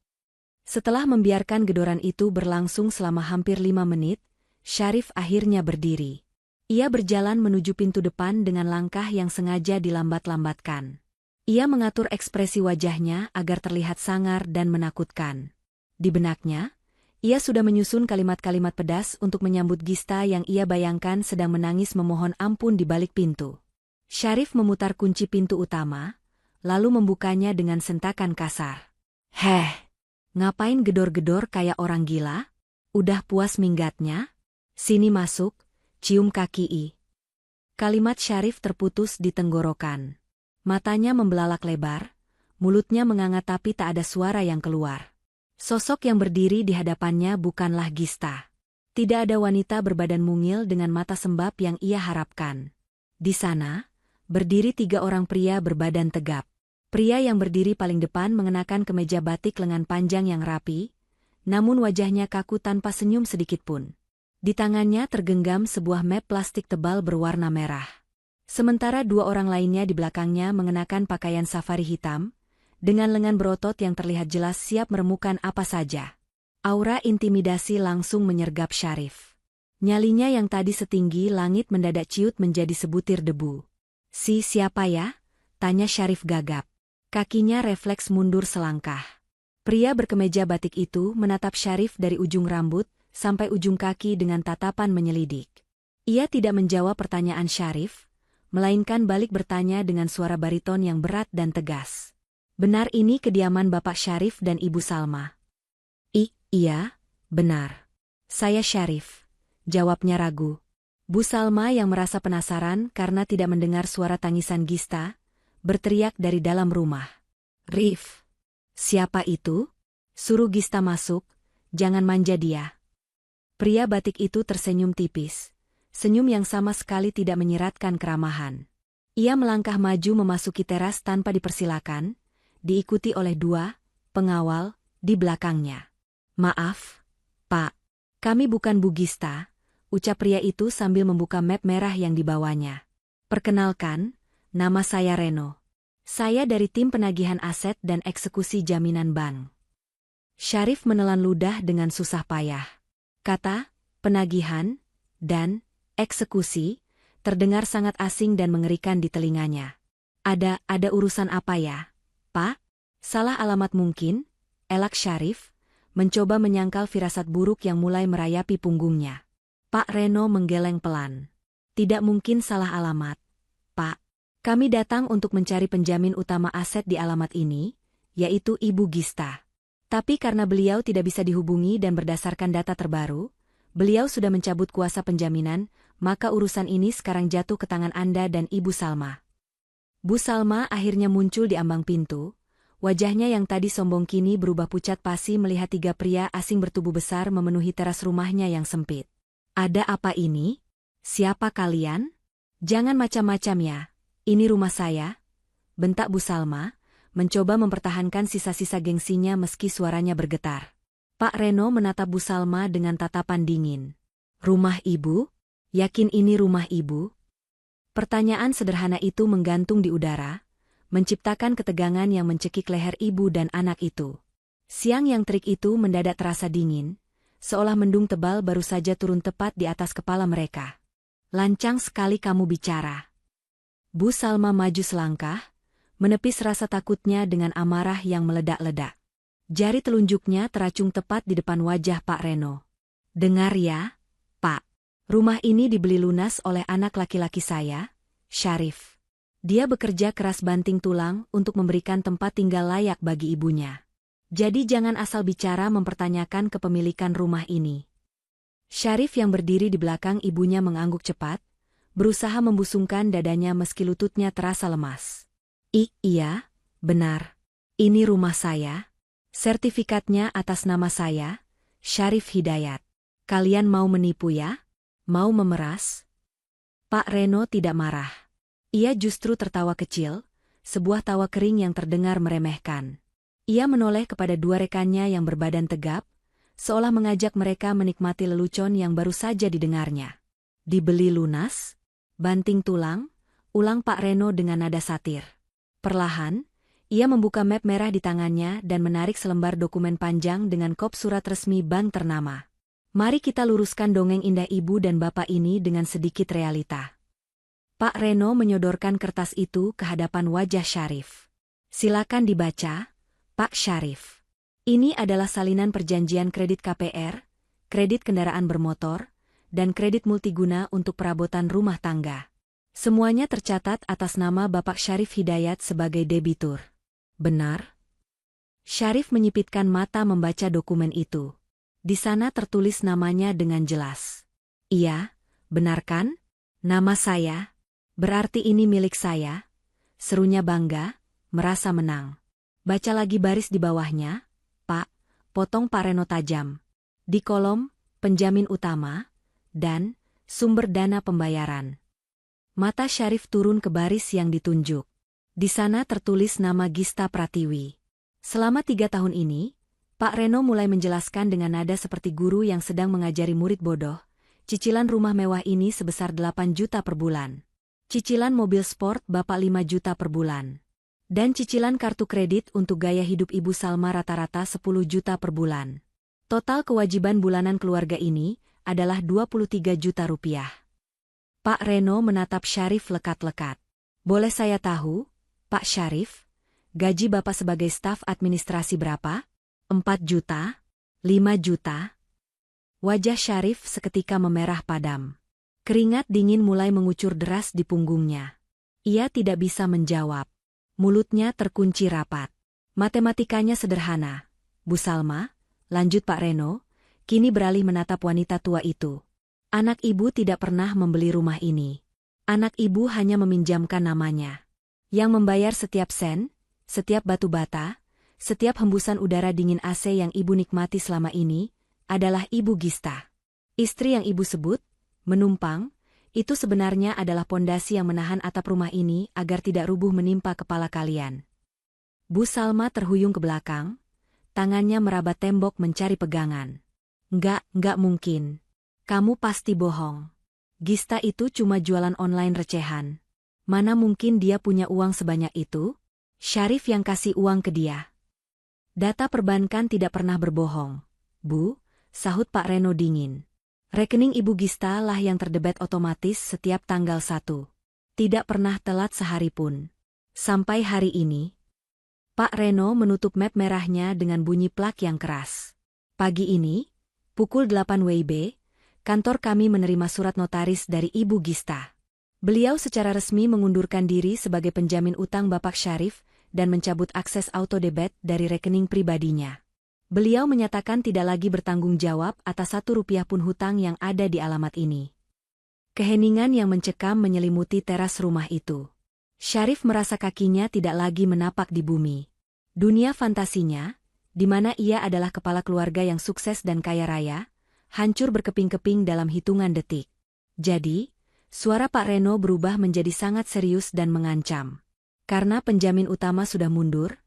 Setelah membiarkan gedoran itu berlangsung selama hampir 5 menit, Syarif akhirnya berdiri. Ia berjalan menuju pintu depan dengan langkah yang sengaja dilambat-lambatkan. Ia mengatur ekspresi wajahnya agar terlihat sangar dan menakutkan. Di benaknya, ia sudah menyusun kalimat-kalimat pedas untuk menyambut Gista yang ia bayangkan sedang menangis memohon ampun di balik pintu. Syarif memutar kunci pintu utama, lalu membukanya dengan sentakan kasar. Heh, ngapain gedor-gedor kayak orang gila? Udah puas minggatnya? Sini masuk. Cium kaki I. Kalimat Syarif terputus di tenggorokan. Matanya membelalak lebar, mulutnya menganga tapi tak ada suara yang keluar. Sosok yang berdiri di hadapannya bukanlah Gista. Tidak ada wanita berbadan mungil dengan mata sembab yang ia harapkan. Di sana, berdiri 3 orang pria berbadan tegap. Pria yang berdiri paling depan mengenakan kemeja batik lengan panjang yang rapi, namun wajahnya kaku tanpa senyum sedikitpun. Di tangannya tergenggam sebuah map plastik tebal berwarna merah. Sementara 2 orang lainnya di belakangnya mengenakan pakaian safari hitam, dengan lengan berotot yang terlihat jelas siap meremukan apa saja. Aura intimidasi langsung menyergap Syarif. Nyalinya yang tadi setinggi langit mendadak ciut menjadi sebutir debu. Siapa ya?" tanya Syarif gagap. Kakinya refleks mundur selangkah. Pria berkemeja batik itu menatap Syarif dari ujung rambut sampai ujung kaki dengan tatapan menyelidik. Ia tidak menjawab pertanyaan Syarif, melainkan balik bertanya dengan suara bariton yang berat dan tegas. "Benar ini kediaman Bapak Syarif dan Ibu Salma?" Iya, benar. Saya Syarif," jawabnya ragu. Bu Salma yang merasa penasaran karena tidak mendengar suara tangisan Gista, berteriak dari dalam rumah. "Rif, siapa itu? Suruh Gista masuk, jangan manja dia." Pria batik itu tersenyum tipis, senyum yang sama sekali tidak menyiratkan keramahan. Ia melangkah maju memasuki teras tanpa dipersilakan, diikuti oleh 2 pengawal di belakangnya. "Maaf, Pak, kami bukan Bu Gista," ucap pria itu sambil membuka map merah yang dibawanya. "Perkenalkan, nama saya Reno. Saya dari tim penagihan aset dan eksekusi jaminan bank." Syarif menelan ludah dengan susah payah. Kata penagihan dan eksekusi terdengar sangat asing dan mengerikan di telinganya. Ada urusan apa ya, Pak? Salah alamat mungkin?" elak Syarif, mencoba menyangkal firasat buruk yang mulai merayapi punggungnya. Pak Reno menggeleng pelan. "Tidak mungkin salah alamat, Pak. Kami datang untuk mencari penjamin utama aset di alamat ini, yaitu Ibu Gista. Tapi karena beliau tidak bisa dihubungi dan berdasarkan data terbaru, beliau sudah mencabut kuasa penjaminan, maka urusan ini sekarang jatuh ke tangan Anda dan Ibu Salma." Bu Salma akhirnya muncul di ambang pintu. Wajahnya yang tadi sombong kini berubah pucat pasi melihat 3 pria asing bertubuh besar memenuhi teras rumahnya yang sempit. "Ada apa ini? Siapa kalian? Jangan macam-macam ya, ini rumah saya," bentak Bu Salma, mencoba mempertahankan sisa-sisa gengsinya meski suaranya bergetar. Pak Reno menatap Bu Salma dengan tatapan dingin. "Rumah Ibu? Yakin ini rumah Ibu?" Pertanyaan sederhana itu menggantung di udara, menciptakan ketegangan yang mencekik leher ibu dan anak itu. Siang yang terik itu mendadak terasa dingin, seolah mendung tebal baru saja turun tepat di atas kepala mereka. "Lancang sekali kamu bicara." Bu Salma maju selangkah, menepis rasa takutnya dengan amarah yang meledak-ledak. Jari telunjuknya teracung tepat di depan wajah Pak Reno. "Dengar ya, Pak. Rumah ini dibeli lunas oleh anak laki-laki saya, Syarif. Dia bekerja keras banting tulang untuk memberikan tempat tinggal layak bagi ibunya. Jadi jangan asal bicara mempertanyakan kepemilikan rumah ini." Syarif yang berdiri di belakang ibunya mengangguk cepat, berusaha membusungkan dadanya meski lututnya terasa lemas. Iya, benar. Ini rumah saya. Sertifikatnya atas nama saya, Syarif Hidayat. Kalian mau menipu ya? Mau memeras?" Pak Reno tidak marah. Ia justru tertawa kecil, sebuah tawa kering yang terdengar meremehkan. Ia menoleh kepada 2 rekannya yang berbadan tegap, seolah mengajak mereka menikmati lelucon yang baru saja didengarnya. "Dibeli lunas? Banting tulang?" ulang Pak Reno dengan nada satir. Perlahan, ia membuka map merah di tangannya dan menarik selembar dokumen panjang dengan kop surat resmi bank ternama. "Mari kita luruskan dongeng indah ibu dan bapak ini dengan sedikit realita." Pak Reno menyodorkan kertas itu ke hadapan wajah Syarif. "Silakan dibaca, Pak Syarif. Ini adalah salinan perjanjian kredit KPR, kredit kendaraan bermotor, dan kredit multiguna untuk perabotan rumah tangga. Semuanya tercatat atas nama Bapak Syarif Hidayat sebagai debitur. Benar?" Syarif menyipitkan mata membaca dokumen itu. Di sana tertulis namanya dengan jelas. "Iya, benar kan? Nama saya, Berarti ini milik saya? Serunya bangga, merasa menang. Baca lagi baris di bawahnya, Pak, potong Pak Reno tajam. Di kolom, penjamin utama, dan sumber dana pembayaran. Mata Syarif turun ke baris yang ditunjuk. Di sana tertulis nama Gista Pratiwi. Selama 3 tahun ini, Pak Reno mulai menjelaskan dengan nada seperti guru yang sedang mengajari murid bodoh, cicilan rumah mewah ini sebesar 8 juta per bulan. Cicilan mobil sport Bapak 5 juta per bulan. Dan cicilan kartu kredit untuk gaya hidup Ibu Salma rata-rata 10 juta per bulan. Total kewajiban bulanan keluarga ini adalah 23 juta rupiah. Pak Reno menatap Syarif lekat-lekat. Boleh saya tahu, Pak Syarif, gaji Bapak sebagai staf administrasi berapa? 4 juta? 5 juta? Wajah Syarif seketika memerah padam. Keringat dingin mulai mengucur deras di punggungnya. Ia tidak bisa menjawab. Mulutnya terkunci rapat. Matematikanya sederhana. Bu Salma, lanjut Pak Reno, kini beralih menatap wanita tua itu. Anak ibu tidak pernah membeli rumah ini. Anak ibu hanya meminjamkan namanya. Yang membayar setiap sen, setiap batu bata, setiap hembusan udara dingin AC yang ibu nikmati selama ini, adalah Ibu Gista. Istri yang ibu sebut, menumpang, itu sebenarnya adalah pondasi yang menahan atap rumah ini agar tidak rubuh menimpa kepala kalian. Bu Salma terhuyung ke belakang, tangannya merabat tembok mencari pegangan. Enggak mungkin. Kamu pasti bohong. Gista itu cuma jualan online recehan. Mana mungkin dia punya uang sebanyak itu? Syarif yang kasih uang ke dia. Data perbankan tidak pernah berbohong. Bu, sahut Pak Reno dingin. Rekening Ibu Gista lah yang terdebet otomatis setiap tanggal 1. Tidak pernah telat sehari pun. Sampai hari ini. Pak Reno menutup map merahnya dengan bunyi plak yang keras. Pagi ini, pukul 8 WIB, kantor kami menerima surat notaris dari Ibu Gista. Beliau secara resmi mengundurkan diri sebagai penjamin utang Bapak Syarif dan mencabut akses auto debit dari rekening pribadinya. Beliau menyatakan tidak lagi bertanggung jawab atas 1 rupiah pun hutang yang ada di alamat ini. Keheningan yang mencekam menyelimuti teras rumah itu. Syarif merasa kakinya tidak lagi menapak di bumi. Dunia fantasinya, di mana ia adalah kepala keluarga yang sukses dan kaya raya, hancur berkeping-keping dalam hitungan detik. Jadi, suara Pak Reno berubah menjadi sangat serius dan mengancam. Karena penjamin utama sudah mundur,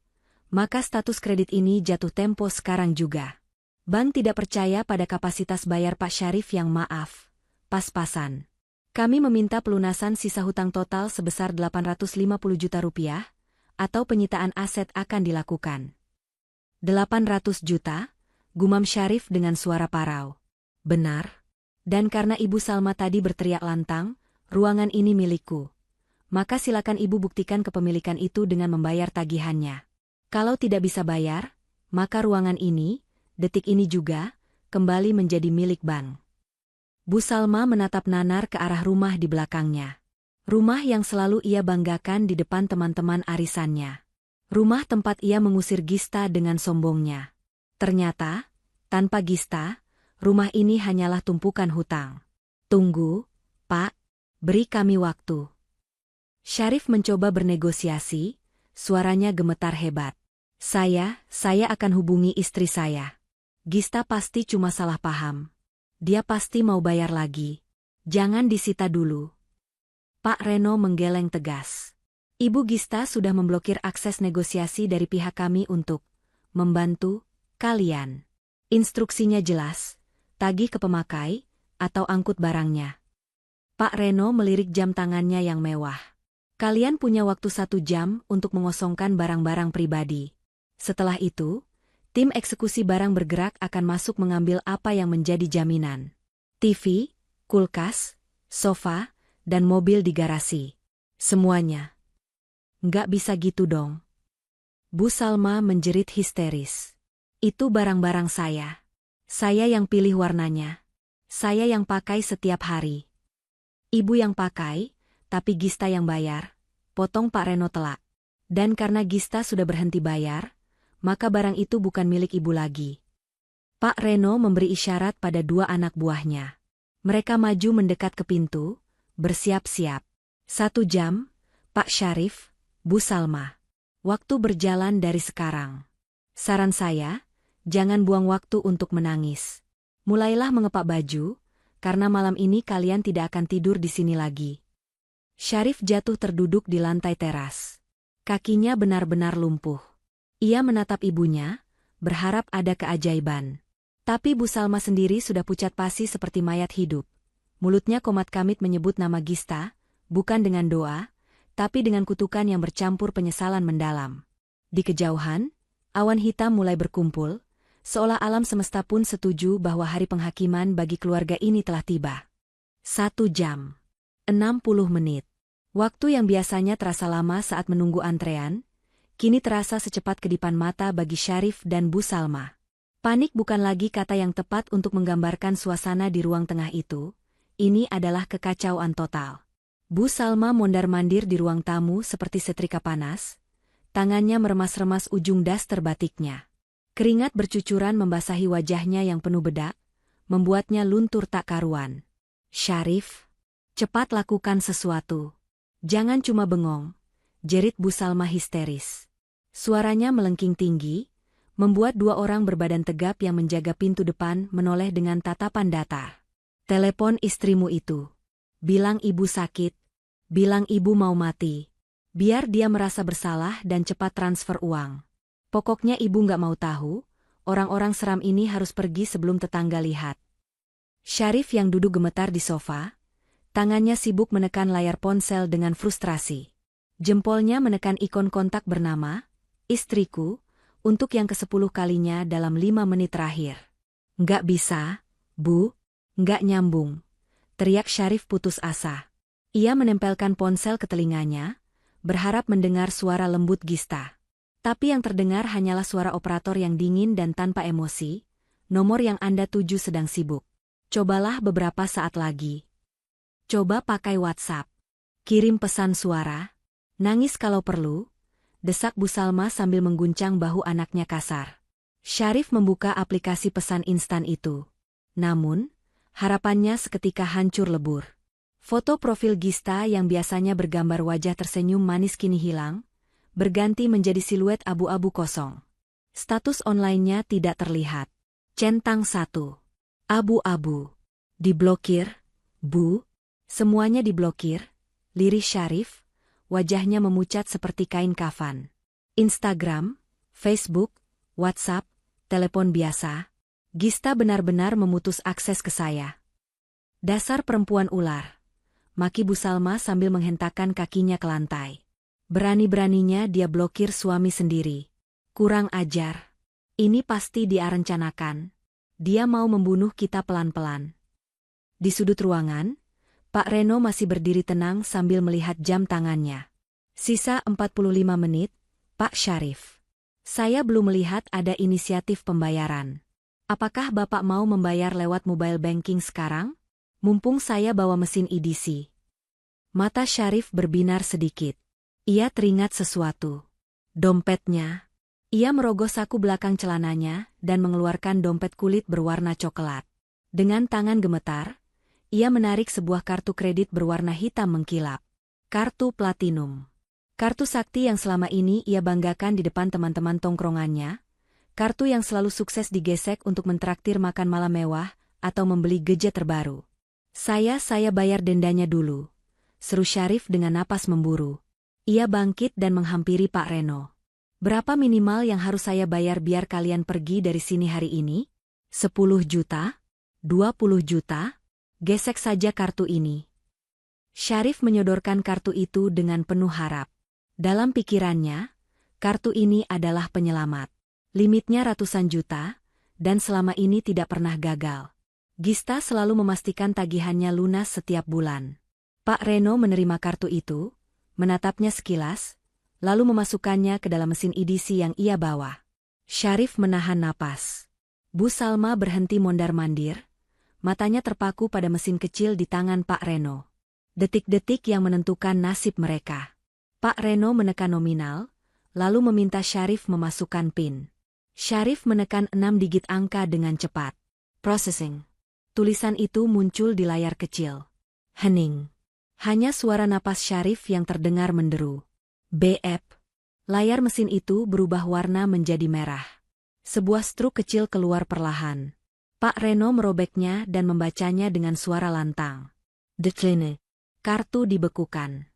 maka status kredit ini jatuh tempo sekarang juga. Bank tidak percaya pada kapasitas bayar Pak Syarif yang maaf, pas-pasan. Kami meminta pelunasan sisa hutang total sebesar 850 juta rupiah, atau penyitaan aset akan dilakukan. 800 juta? Gumam Syarif dengan suara parau. Benar. Dan karena Ibu Salma tadi berteriak lantang, ruangan ini milikku. Maka silakan Ibu buktikan kepemilikan itu dengan membayar tagihannya. Kalau tidak bisa bayar, maka ruangan ini, detik ini juga, kembali menjadi milik bank. Bu Salma menatap nanar ke arah rumah di belakangnya. Rumah yang selalu ia banggakan di depan teman-teman arisannya. Rumah tempat ia mengusir Gista dengan sombongnya. Ternyata, tanpa Gista, rumah ini hanyalah tumpukan hutang. Tunggu, Pak, beri kami waktu. Syarif mencoba bernegosiasi, suaranya gemetar hebat. Saya akan hubungi istri saya. Gista pasti cuma salah paham. Dia pasti mau bayar lagi. Jangan disita dulu. Pak Reno menggeleng tegas. Ibu Gista sudah memblokir akses negosiasi dari pihak kami untuk membantu kalian. Instruksinya jelas, tagih ke pemakai, atau angkut barangnya. Pak Reno melirik jam tangannya yang mewah. Kalian punya waktu 1 jam untuk mengosongkan barang-barang pribadi. Setelah itu, tim eksekusi barang bergerak akan masuk mengambil apa yang menjadi jaminan. TV, kulkas, sofa, dan mobil di garasi. Semuanya. Nggak bisa gitu dong. Bu Salma menjerit histeris. Itu barang-barang saya. Saya yang pilih warnanya. Saya yang pakai setiap hari. Ibu yang pakai, tapi Gista yang bayar. Potong Pak Reno telak. Dan karena Gista sudah berhenti bayar, maka barang itu bukan milik ibu lagi. Pak Reno memberi isyarat pada 2 anak buahnya. Mereka maju mendekat ke pintu, bersiap-siap. 1 jam, Pak Syarif, Bu Salma. Waktu berjalan dari sekarang. Saran saya, jangan buang waktu untuk menangis. Mulailah mengepak baju, karena malam ini kalian tidak akan tidur di sini lagi. Syarif jatuh terduduk di lantai teras. Kakinya benar-benar lumpuh. Ia menatap ibunya, berharap ada keajaiban. Tapi Bu Salma sendiri sudah pucat pasi seperti mayat hidup. Mulutnya komat-kamit menyebut nama Gista, bukan dengan doa, tapi dengan kutukan yang bercampur penyesalan mendalam. Di kejauhan, awan hitam mulai berkumpul, seolah alam semesta pun setuju bahwa hari penghakiman bagi keluarga ini telah tiba. 1 jam. 60 menit. Waktu yang biasanya terasa lama saat menunggu antrean, kini terasa secepat kedipan mata bagi Syarif dan Bu Salma. Panik bukan lagi kata yang tepat untuk menggambarkan suasana di ruang tengah itu, ini adalah kekacauan total. Bu Salma mondar-mandir di ruang tamu seperti setrika panas, tangannya meremas-remas ujung daster batiknya. Keringat bercucuran membasahi wajahnya yang penuh bedak, membuatnya luntur tak karuan. Syarif, cepat lakukan sesuatu. Jangan cuma bengong, jerit Bu Salma histeris. Suaranya melengking tinggi, membuat 2 orang berbadan tegap yang menjaga pintu depan menoleh dengan tatapan datar. Telepon istrimu itu. Bilang ibu sakit. Bilang ibu mau mati. Biar dia merasa bersalah dan cepat transfer uang. Pokoknya ibu nggak mau tahu, orang-orang seram ini harus pergi sebelum tetangga lihat. Syarif yang duduk gemetar di sofa, tangannya sibuk menekan layar ponsel dengan frustrasi. Jempolnya menekan ikon kontak bernama, istriku, untuk yang ke-10 kalinya dalam 5 menit terakhir. Nggak bisa, Bu, nggak nyambung, teriak Syarif putus asa. Ia menempelkan ponsel ke telinganya, berharap mendengar suara lembut Gista. Tapi yang terdengar hanyalah suara operator yang dingin dan tanpa emosi, nomor yang Anda tuju sedang sibuk. Cobalah beberapa saat lagi. Coba pakai WhatsApp. Kirim pesan suara. Nangis kalau perlu, desak Bu Salma sambil mengguncang bahu anaknya kasar. Syarif membuka aplikasi pesan instan itu. Namun, harapannya seketika hancur lebur. Foto profil Gista yang biasanya bergambar wajah tersenyum manis kini hilang, berganti menjadi siluet abu-abu kosong. Status online-nya tidak terlihat. Centang 1. Abu-abu. Diblokir, Bu. Semuanya diblokir, lirih Syarif, wajahnya memucat seperti kain kafan. Instagram, Facebook, WhatsApp, telepon biasa. Gista benar-benar memutus akses ke saya. Dasar perempuan ular. Maki Bu Salma sambil menghentakkan kakinya ke lantai. Berani-beraninya dia blokir suami sendiri. Kurang ajar. Ini pasti dia rencanakan. Dia mau membunuh kita pelan-pelan. Di sudut ruangan, Pak Reno masih berdiri tenang sambil melihat jam tangannya. Sisa 45 menit, Pak Syarif. Saya belum melihat ada inisiatif pembayaran. Apakah Bapak mau membayar lewat mobile banking sekarang? Mumpung saya bawa mesin EDC. Mata Syarif berbinar sedikit. Ia teringat sesuatu. Dompetnya. Ia merogoh saku belakang celananya dan mengeluarkan dompet kulit berwarna coklat. Dengan tangan gemetar, ia menarik sebuah kartu kredit berwarna hitam mengkilap. Kartu platinum. Kartu sakti yang selama ini ia banggakan di depan teman-teman tongkrongannya. Kartu yang selalu sukses digesek untuk mentraktir makan malam mewah atau membeli gadget terbaru. Saya bayar dendanya dulu, seru Syarif dengan napas memburu. Ia bangkit dan menghampiri Pak Reno. Berapa minimal yang harus saya bayar biar kalian pergi dari sini hari ini? 10 juta? 20 juta? Gesek saja kartu ini. Syarif menyodorkan kartu itu dengan penuh harap. Dalam pikirannya, kartu ini adalah penyelamat. Limitnya ratusan juta, dan selama ini tidak pernah gagal. Gista selalu memastikan tagihannya lunas setiap bulan. Pak Reno menerima kartu itu, menatapnya sekilas, lalu memasukkannya ke dalam mesin EDC yang ia bawa. Syarif menahan napas. Bu Salma berhenti mondar-mandir, matanya terpaku pada mesin kecil di tangan Pak Reno. Detik-detik yang menentukan nasib mereka. Pak Reno menekan nominal, lalu meminta Syarif memasukkan PIN. Syarif menekan 6 digit angka dengan cepat. Processing. Tulisan itu muncul di layar kecil. Hening. Hanya suara napas Syarif yang terdengar menderu. BF. Layar mesin itu berubah warna menjadi merah. Sebuah struk kecil keluar perlahan. Pak Reno merobeknya dan membacanya dengan suara lantang. Decline. Kartu dibekukan.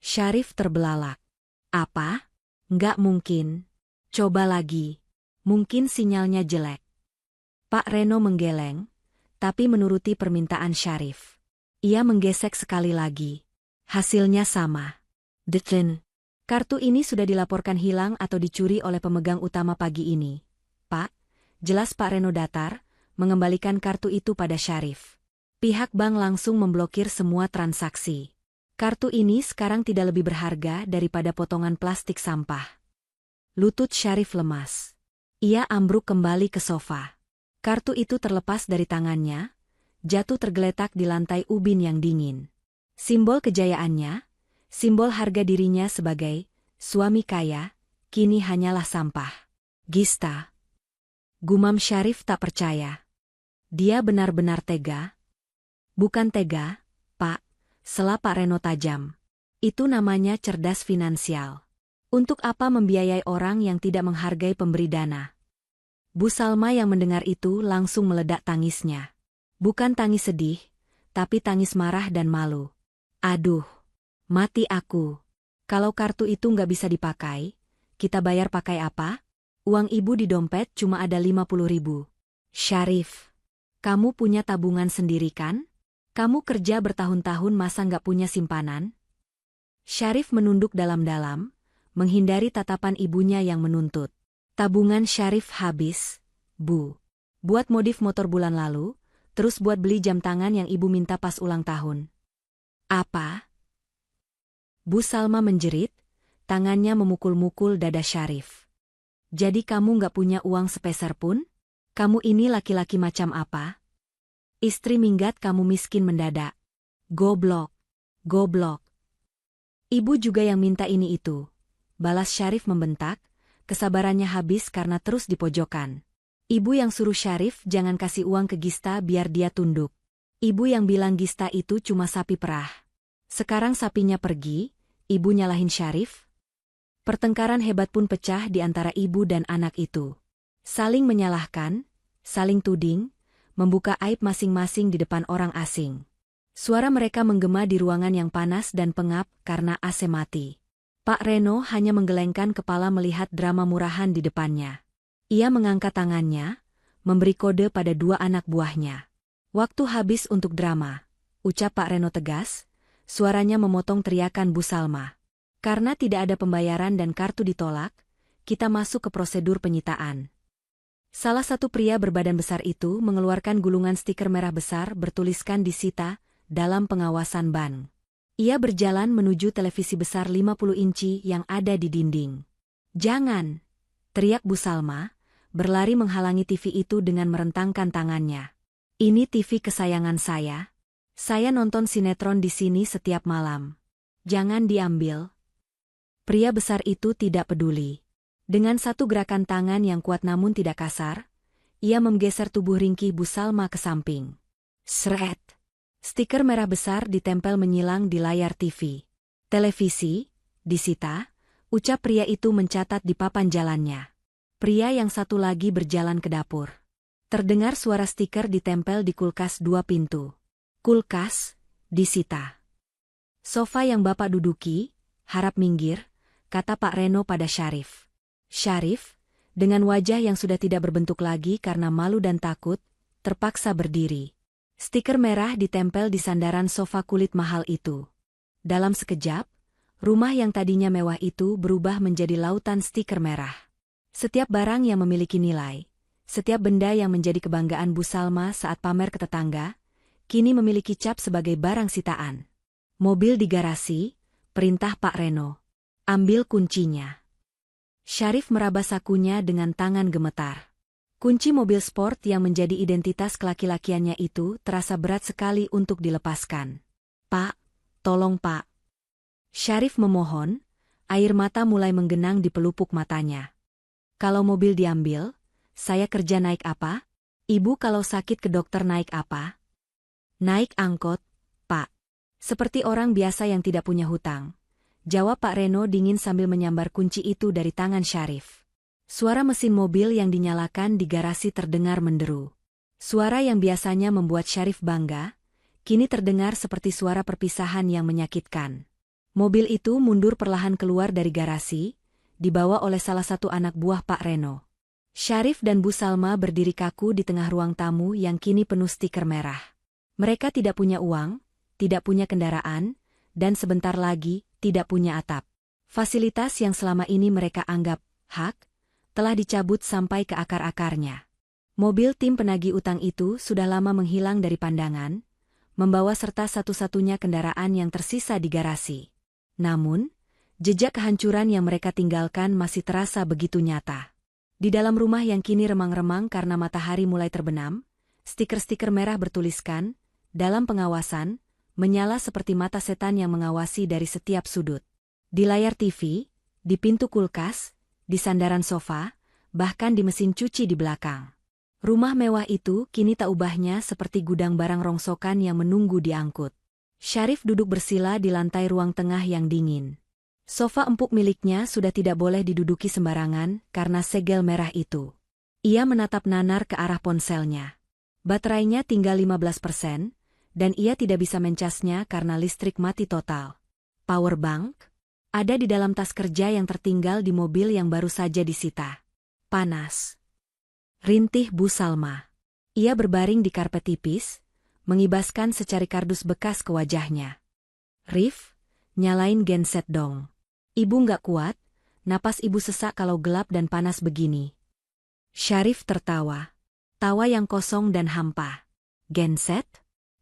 Syarif terbelalak. Apa? Nggak mungkin. Coba lagi. Mungkin sinyalnya jelek. Pak Reno menggeleng, tapi menuruti permintaan Syarif. Ia menggesek sekali lagi. Hasilnya sama. Decline. Kartu ini sudah dilaporkan hilang atau dicuri oleh pemegang utama pagi ini. Pak, jelas Pak Reno datar, mengembalikan kartu itu pada Syarif. Pihak bank langsung memblokir semua transaksi. Kartu ini sekarang tidak lebih berharga daripada potongan plastik sampah. Lutut Syarif lemas. Ia ambruk kembali ke sofa. Kartu itu terlepas dari tangannya, jatuh tergeletak di lantai ubin yang dingin. Simbol kejayaannya, simbol harga dirinya sebagai suami kaya, kini hanyalah sampah. Gista. Gumam Syarif tak percaya. Dia benar-benar tega. Bukan tega, Pak, sela Pak Reno tajam. Itu namanya cerdas finansial. Untuk apa membiayai orang yang tidak menghargai pemberi dana? Bu Salma yang mendengar itu langsung meledak tangisnya. Bukan tangis sedih, tapi tangis marah dan malu. Aduh, mati aku. Kalau kartu itu nggak bisa dipakai, kita bayar pakai apa? Uang ibu di dompet cuma ada 50.000. Syarif, kamu punya tabungan sendiri kan? Kamu kerja bertahun-tahun masa nggak punya simpanan? Syarif menunduk dalam-dalam, menghindari tatapan ibunya yang menuntut. Tabungan Syarif habis, Bu. Buat modif motor bulan lalu, terus buat beli jam tangan yang ibu minta pas ulang tahun. Apa? Bu Salma menjerit, tangannya memukul-mukul dada Syarif. Jadi kamu nggak punya uang sepeser pun? Kamu ini laki-laki macam apa? Istri minggat kamu miskin mendadak. Goblok. Goblok. Ibu juga yang minta ini itu. Balas Syarif membentak, kesabarannya habis karena terus dipojokkan. Ibu yang suruh Syarif jangan kasih uang ke Gista biar dia tunduk. Ibu yang bilang Gista itu cuma sapi perah. Sekarang sapinya pergi, ibu nyalahin Syarif? Pertengkaran hebat pun pecah di antara ibu dan anak itu. Saling menyalahkan, saling tuding, membuka aib masing-masing di depan orang asing. Suara mereka menggema di ruangan yang panas dan pengap karena AC mati. Pak Reno hanya menggelengkan kepala melihat drama murahan di depannya. Ia mengangkat tangannya, memberi kode pada dua anak buahnya. Waktu habis untuk drama, ucap Pak Reno tegas, suaranya memotong teriakan Bu Salma. Karena tidak ada pembayaran dan kartu ditolak, kita masuk ke prosedur penyitaan. Salah satu pria berbadan besar itu mengeluarkan gulungan stiker merah besar bertuliskan disita dalam pengawasan bank. Ia berjalan menuju televisi besar 50 inci yang ada di dinding. Jangan! Teriak Bu Salma, berlari menghalangi TV itu dengan merentangkan tangannya. Ini TV kesayangan saya. Saya nonton sinetron di sini setiap malam. Jangan diambil. Pria besar itu tidak peduli. Dengan satu gerakan tangan yang kuat namun tidak kasar, ia menggeser tubuh ringkih Bu Salma ke samping. Sret! Stiker merah besar ditempel menyilang di layar TV. Televisi, disita, ucap pria itu mencatat di papan jalannya. Pria yang satu lagi berjalan ke dapur. Terdengar suara stiker ditempel di kulkas 2 pintu. Kulkas, disita. Sofa yang Bapak duduki, harap minggir, kata Pak Reno pada Syarif. Syarif, dengan wajah yang sudah tidak berbentuk lagi karena malu dan takut, terpaksa berdiri. Stiker merah ditempel di sandaran sofa kulit mahal itu. Dalam sekejap, rumah yang tadinya mewah itu berubah menjadi lautan stiker merah. Setiap barang yang memiliki nilai, setiap benda yang menjadi kebanggaan Bu Salma saat pamer ke tetangga, kini memiliki cap sebagai barang sitaan. Mobil di garasi, perintah Pak Reno. Ambil kuncinya. Syarif meraba sakunya dengan tangan gemetar. Kunci mobil sport yang menjadi identitas kelaki-lakiannya itu terasa berat sekali untuk dilepaskan. Pak, tolong Pak. Syarif memohon, air mata mulai menggenang di pelupuk matanya. Kalau mobil diambil, saya kerja naik apa? Ibu kalau sakit ke dokter naik apa? Naik angkot, Pak. Seperti orang biasa yang tidak punya hutang, jawab Pak Reno dingin sambil menyambar kunci itu dari tangan Syarif. Suara mesin mobil yang dinyalakan di garasi terdengar menderu. Suara yang biasanya membuat Syarif bangga, kini terdengar seperti suara perpisahan yang menyakitkan. Mobil itu mundur perlahan keluar dari garasi, dibawa oleh salah satu anak buah Pak Reno. Syarif dan Bu Salma berdiri kaku di tengah ruang tamu yang kini penuh stiker merah. Mereka tidak punya uang, tidak punya kendaraan, dan sebentar lagi tidak punya atap. Fasilitas yang selama ini mereka anggap hak, telah dicabut sampai ke akar-akarnya. Mobil tim penagih utang itu sudah lama menghilang dari pandangan, membawa serta satu-satunya kendaraan yang tersisa di garasi. Namun, jejak kehancuran yang mereka tinggalkan masih terasa begitu nyata. Di dalam rumah yang kini remang-remang karena matahari mulai terbenam, stiker-stiker merah bertuliskan, dalam pengawasan, menyala seperti mata setan yang mengawasi dari setiap sudut. Di layar TV, di pintu kulkas, di sandaran sofa, bahkan di mesin cuci di belakang. Rumah mewah itu kini tak ubahnya seperti gudang barang rongsokan yang menunggu diangkut. Syarif duduk bersila di lantai ruang tengah yang dingin. Sofa empuk miliknya sudah tidak boleh diduduki sembarangan karena segel merah itu. Ia menatap nanar ke arah ponselnya. Baterainya tinggal 15%, dan ia tidak bisa mencasnya karena listrik mati total. Powerbank ada di dalam tas kerja yang tertinggal di mobil yang baru saja disita. Panas. Rintih Bu Salma. Ia berbaring di karpet tipis, mengibaskan secari kardus bekas ke wajahnya. Rif, nyalain genset dong. Ibu nggak kuat, napas ibu sesak kalau gelap dan panas begini. Syarif tertawa. Tawa yang kosong dan hampa. Genset?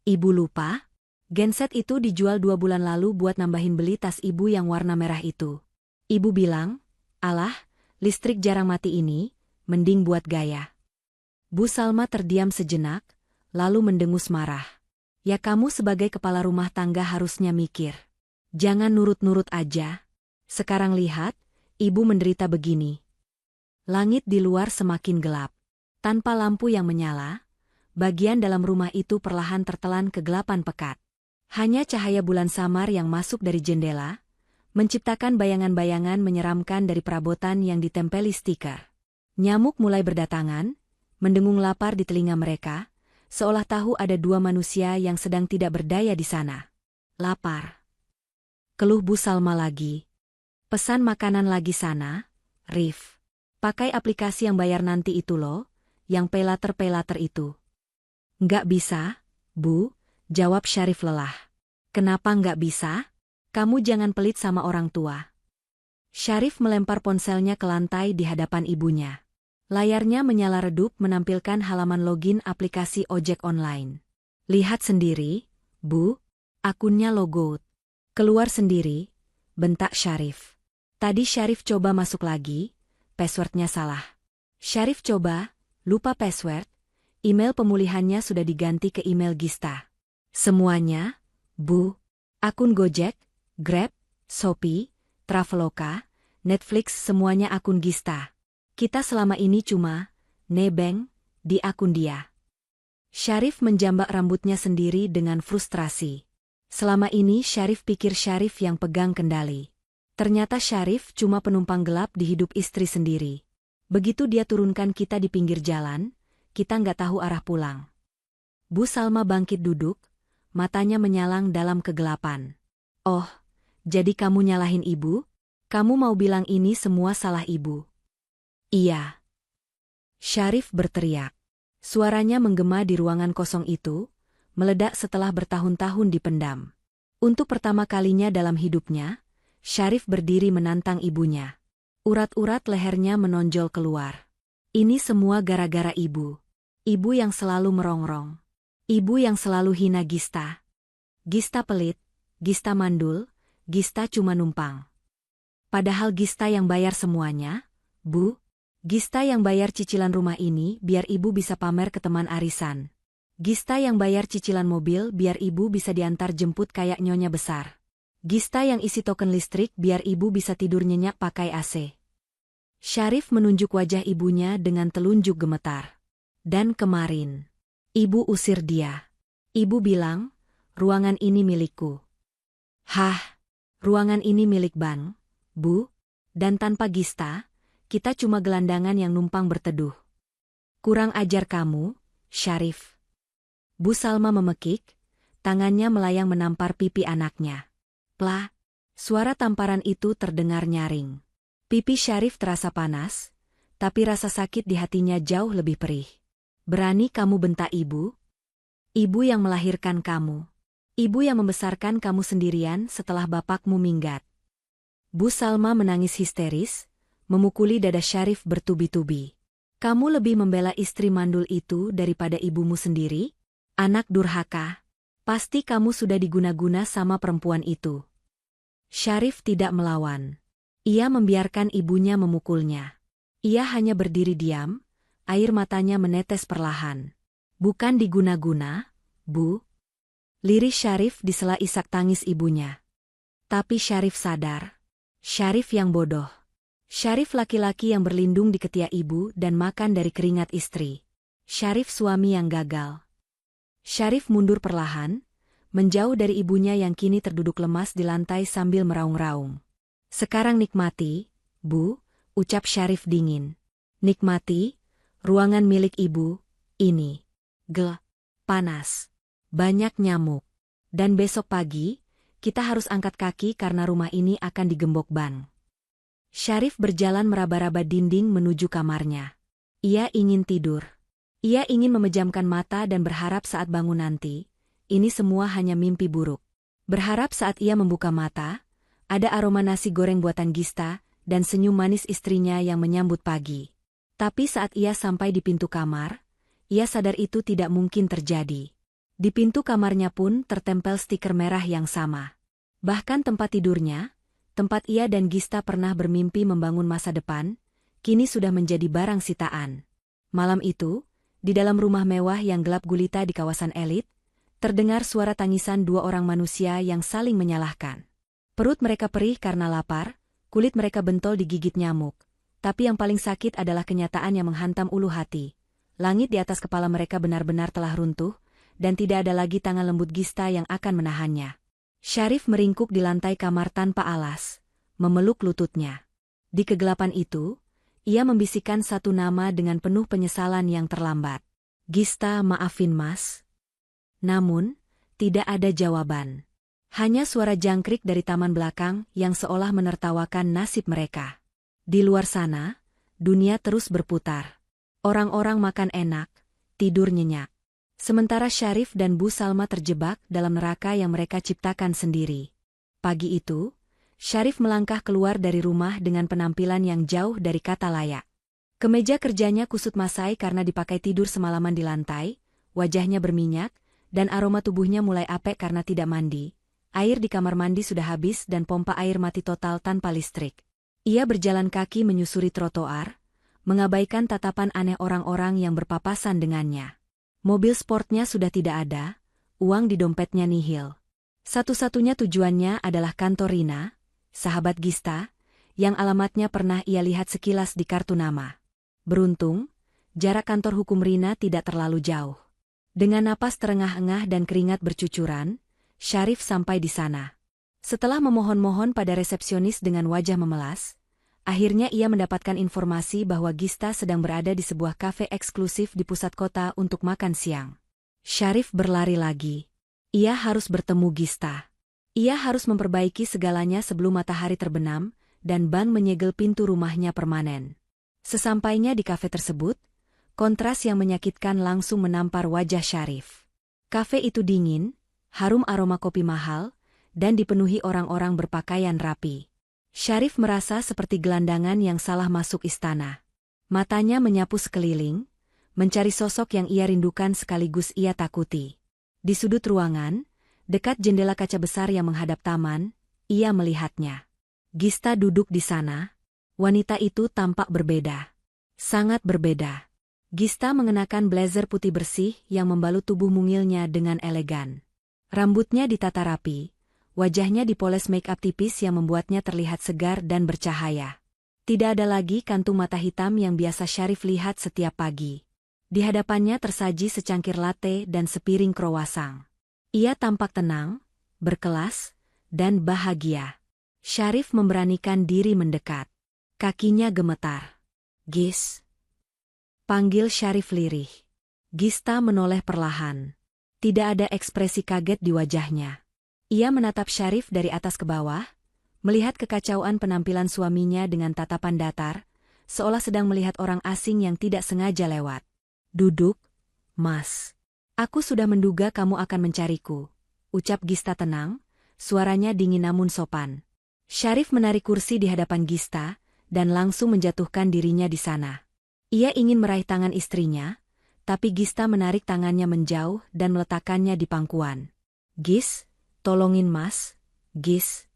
Ibu lupa? Genset itu dijual 2 bulan lalu buat nambahin beli tas ibu yang warna merah itu. Ibu bilang, alah, listrik jarang mati ini, mending buat gaya. Bu Salma terdiam sejenak, lalu mendengus marah. Ya kamu sebagai kepala rumah tangga harusnya mikir. Jangan nurut-nurut aja. Sekarang lihat, ibu menderita begini. Langit di luar semakin gelap. Tanpa lampu yang menyala, bagian dalam rumah itu perlahan tertelan kegelapan pekat. Hanya cahaya bulan samar yang masuk dari jendela, menciptakan bayangan-bayangan menyeramkan dari perabotan yang ditempeli stiker. Nyamuk mulai berdatangan, mendengung lapar di telinga mereka, seolah tahu ada 2 manusia yang sedang tidak berdaya di sana. Lapar. Keluh Bu Salma lagi. Pesan makanan lagi sana, Rif. Pakai aplikasi yang bayar nanti itu loh, yang pay-later itu. Nggak bisa, Bu, jawab Syarif lelah. Kenapa nggak bisa? Kamu jangan pelit sama orang tua. Syarif melempar ponselnya ke lantai di hadapan ibunya. Layarnya menyala redup menampilkan halaman login aplikasi ojek online. Lihat sendiri, Bu, akunnya logout. Keluar sendiri, bentak Syarif. Tadi Syarif coba masuk lagi, passwordnya salah. Syarif coba, lupa password, email pemulihannya sudah diganti ke email Gista. Semuanya, Bu, akun Gojek, Grab, Shopee, Traveloka, Netflix semuanya akun Gista. Kita selama ini cuma nebeng di akun dia. Syarif menjambak rambutnya sendiri dengan frustrasi. Selama ini Syarif pikir Syarif yang pegang kendali. Ternyata Syarif cuma penumpang gelap di hidup istri sendiri. Begitu dia turunkan kita di pinggir jalan, kita nggak tahu arah pulang. Bu Salma bangkit duduk, matanya menyalang dalam kegelapan. Oh, jadi kamu nyalahin ibu? Kamu mau bilang ini semua salah ibu? Iya. Syarif berteriak. Suaranya menggema di ruangan kosong itu, meledak setelah bertahun-tahun dipendam. Untuk pertama kalinya dalam hidupnya, Syarif berdiri menantang ibunya. Urat-urat lehernya menonjol keluar. Ini semua gara-gara ibu. Ibu yang selalu merongrong. Ibu yang selalu hina Gista. Gista pelit, Gista mandul, Gista cuma numpang. Padahal Gista yang bayar semuanya, Bu. Gista yang bayar cicilan rumah ini biar ibu bisa pamer ke teman arisan. Gista yang bayar cicilan mobil biar ibu bisa diantar jemput kayak nyonya besar. Gista yang isi token listrik biar ibu bisa tidur nyenyak pakai AC. Syarif menunjuk wajah ibunya dengan telunjuk gemetar. Dan kemarin, ibu usir dia. Ibu bilang, ruangan ini milikku. Hah, ruangan ini milik Bang, Bu, dan tanpa Gista, kita cuma gelandangan yang numpang berteduh. Kurang ajar kamu, Syarif. Bu Salma memekik, tangannya melayang menampar pipi anaknya. Plah, suara tamparan itu terdengar nyaring. Pipi Syarif terasa panas, tapi rasa sakit di hatinya jauh lebih perih. Berani kamu bentak ibu? Ibu yang melahirkan kamu. Ibu yang membesarkan kamu sendirian setelah bapakmu minggat. Bu Salma menangis histeris, memukuli dada Syarif bertubi-tubi. Kamu lebih membela istri mandul itu daripada ibumu sendiri? Anak durhaka. Pasti kamu sudah diguna-guna sama perempuan itu. Syarif tidak melawan. Ia membiarkan ibunya memukulnya. Ia hanya berdiri diam, air matanya menetes perlahan. Bukan diguna-guna, Bu. Liris Syarif disela isak tangis ibunya. Tapi Syarif sadar. Syarif yang bodoh. Syarif laki-laki yang berlindung di ketiak ibu dan makan dari keringat istri. Syarif suami yang gagal. Syarif mundur perlahan, menjauh dari ibunya yang kini terduduk lemas di lantai sambil meraung-raung. Sekarang nikmati, Bu, ucap Syarif dingin. Nikmati, ruangan milik ibu, ini. Panas. Banyak nyamuk. Dan besok pagi, kita harus angkat kaki karena rumah ini akan digembok ban. Syarif berjalan meraba-raba dinding menuju kamarnya. Ia ingin tidur. Ia ingin memejamkan mata dan berharap saat bangun nanti, ini semua hanya mimpi buruk. Berharap saat ia membuka mata, ada aroma nasi goreng buatan Gista dan senyum manis istrinya yang menyambut pagi. Tapi saat ia sampai di pintu kamar, ia sadar itu tidak mungkin terjadi. Di pintu kamarnya pun tertempel stiker merah yang sama. Bahkan tempat tidurnya, tempat ia dan Gista pernah bermimpi membangun masa depan, kini sudah menjadi barang sitaan. Malam itu, di dalam rumah mewah yang gelap gulita di kawasan elit, terdengar suara tangisan dua orang manusia yang saling menyalahkan. Perut mereka perih karena lapar, kulit mereka bentol digigit nyamuk. Tapi yang paling sakit adalah kenyataan yang menghantam ulu hati. Langit di atas kepala mereka benar-benar telah runtuh, dan tidak ada lagi tangan lembut Gista yang akan menahannya. Syarif meringkuk di lantai kamar tanpa alas, memeluk lututnya. Di kegelapan itu, ia membisikkan satu nama dengan penuh penyesalan yang terlambat. Gista, maafin Mas. Namun, tidak ada jawaban. Hanya suara jangkrik dari taman belakang yang seolah menertawakan nasib mereka. Di luar sana, dunia terus berputar. Orang-orang makan enak, tidur nyenyak. Sementara Syarif dan Bu Salma terjebak dalam neraka yang mereka ciptakan sendiri. Pagi itu, Syarif melangkah keluar dari rumah dengan penampilan yang jauh dari kata layak. Kemeja kerjanya kusut masai karena dipakai tidur semalaman di lantai, wajahnya berminyak, dan aroma tubuhnya mulai apek karena tidak mandi. Air di kamar mandi sudah habis dan pompa air mati total tanpa listrik. Ia berjalan kaki menyusuri trotoar, mengabaikan tatapan aneh orang-orang yang berpapasan dengannya. Mobil sportnya sudah tidak ada, uang di dompetnya nihil. Satu-satunya tujuannya adalah kantor Rina, sahabat Gista, yang alamatnya pernah ia lihat sekilas di kartu nama. Beruntung, jarak kantor hukum Rina tidak terlalu jauh. Dengan napas terengah-engah dan keringat bercucuran, Syarif sampai di sana. Setelah memohon-mohon pada resepsionis dengan wajah memelas, akhirnya ia mendapatkan informasi bahwa Gista sedang berada di sebuah kafe eksklusif di pusat kota untuk makan siang. Syarif berlari lagi. Ia harus bertemu Gista. Ia harus memperbaiki segalanya sebelum matahari terbenam, dan ban menyegel pintu rumahnya permanen. Sesampainya di kafe tersebut, kontras yang menyakitkan langsung menampar wajah Syarif. Kafe itu dingin, harum aroma kopi mahal, dan dipenuhi orang-orang berpakaian rapi. Syarif merasa seperti gelandangan yang salah masuk istana. Matanya menyapu sekeliling, mencari sosok yang ia rindukan sekaligus ia takuti. Di sudut ruangan, dekat jendela kaca besar yang menghadap taman, ia melihatnya. Gista duduk di sana. Wanita itu tampak berbeda. Sangat berbeda. Gista mengenakan blazer putih bersih yang membalut tubuh mungilnya dengan elegan. Rambutnya ditata rapi, wajahnya dipoles make-up tipis yang membuatnya terlihat segar dan bercahaya. Tidak ada lagi kantung mata hitam yang biasa Syarif lihat setiap pagi. Di hadapannya tersaji secangkir latte dan sepiring krowasang. Ia tampak tenang, berkelas, dan bahagia. Syarif memberanikan diri mendekat. Kakinya gemetar. Gis. Panggil Syarif lirih. Gista menoleh perlahan. Tidak ada ekspresi kaget di wajahnya. Ia menatap Syarif dari atas ke bawah, melihat kekacauan penampilan suaminya dengan tatapan datar, seolah sedang melihat orang asing yang tidak sengaja lewat. Duduk, Mas. Aku sudah menduga kamu akan mencariku, ucap Gista tenang, suaranya dingin namun sopan. Syarif menarik kursi di hadapan Gista, dan langsung menjatuhkan dirinya di sana. Ia ingin meraih tangan istrinya, tapi Gista menarik tangannya menjauh dan meletakkannya di pangkuan. Gis, tolongin Mas, Gis.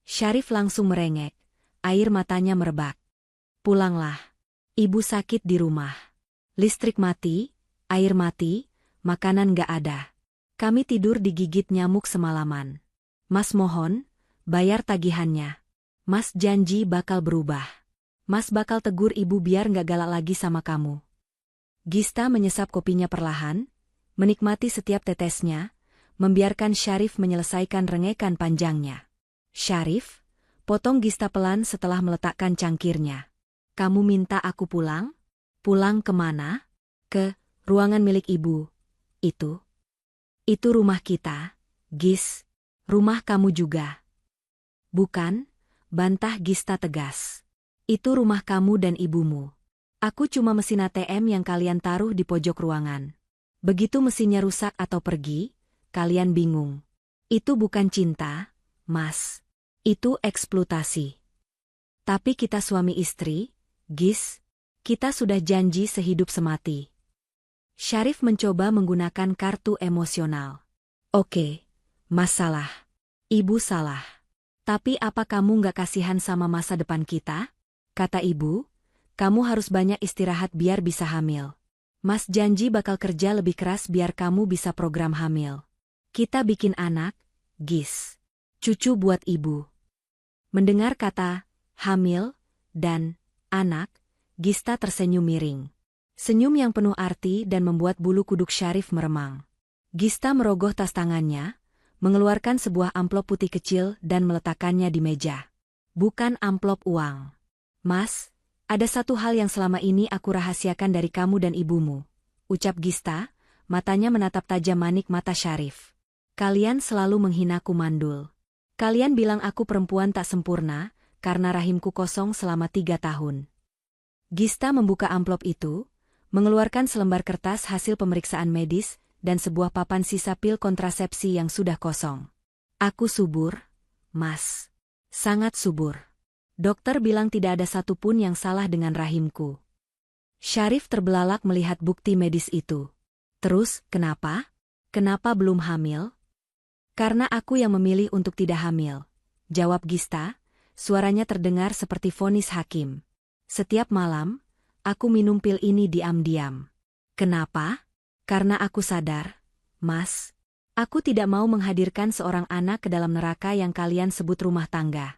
Syarif langsung merengek, air matanya merebak. Pulanglah. Ibu sakit di rumah. Listrik mati, air mati, makanan gak ada. Kami tidur digigit nyamuk semalaman. Mas mohon, bayar tagihannya. Mas janji bakal berubah. Mas bakal tegur ibu biar gak galak lagi sama kamu. Gista menyesap kopinya perlahan, menikmati setiap tetesnya, membiarkan Syarif menyelesaikan rengekan panjangnya. Syarif, potong Gista pelan setelah meletakkan cangkirnya. Kamu minta aku pulang? Pulang kemana? Ke ruangan milik ibu. Itu rumah kita, Gis. Rumah kamu juga. Bukan, bantah Gista tegas. Itu rumah kamu dan ibumu. Aku cuma mesin ATM yang kalian taruh di pojok ruangan. Begitu mesinnya rusak atau pergi, kalian bingung. Itu bukan cinta, Mas. Itu eksploitasi. Tapi kita suami istri, Gis. Kita sudah janji sehidup semati. Syarif mencoba menggunakan kartu emosional. Oke, Mas salah. Ibu salah. Tapi apa kamu gak kasihan sama masa depan kita? Kata ibu, kamu harus banyak istirahat biar bisa hamil. Mas janji bakal kerja lebih keras biar kamu bisa program hamil. Kita bikin anak, Gis. Cucu buat ibu. Mendengar kata hamil dan anak, Gista tersenyum miring. Senyum yang penuh arti dan membuat bulu kuduk Syarif meremang. Gista merogoh tas tangannya, mengeluarkan sebuah amplop putih kecil dan meletakkannya di meja. Bukan amplop uang. Mas, ada satu hal yang selama ini aku rahasiakan dari kamu dan ibumu, ucap Gista, matanya menatap tajam manik mata Syarif. Kalian selalu menghinaku mandul. Kalian bilang aku perempuan tak sempurna, karena rahimku kosong selama 3 tahun. Gista membuka amplop itu, mengeluarkan selembar kertas hasil pemeriksaan medis, dan sebuah papan sisa pil kontrasepsi yang sudah kosong. Aku subur, Mas. Sangat subur. Dokter bilang tidak ada satupun yang salah dengan rahimku. Syarif terbelalak melihat bukti medis itu. Terus, kenapa? Kenapa belum hamil? Karena aku yang memilih untuk tidak hamil, jawab Gista, suaranya terdengar seperti vonis hakim. Setiap malam, aku minum pil ini diam-diam. Kenapa? Karena aku sadar, Mas, aku tidak mau menghadirkan seorang anak ke dalam neraka yang kalian sebut rumah tangga.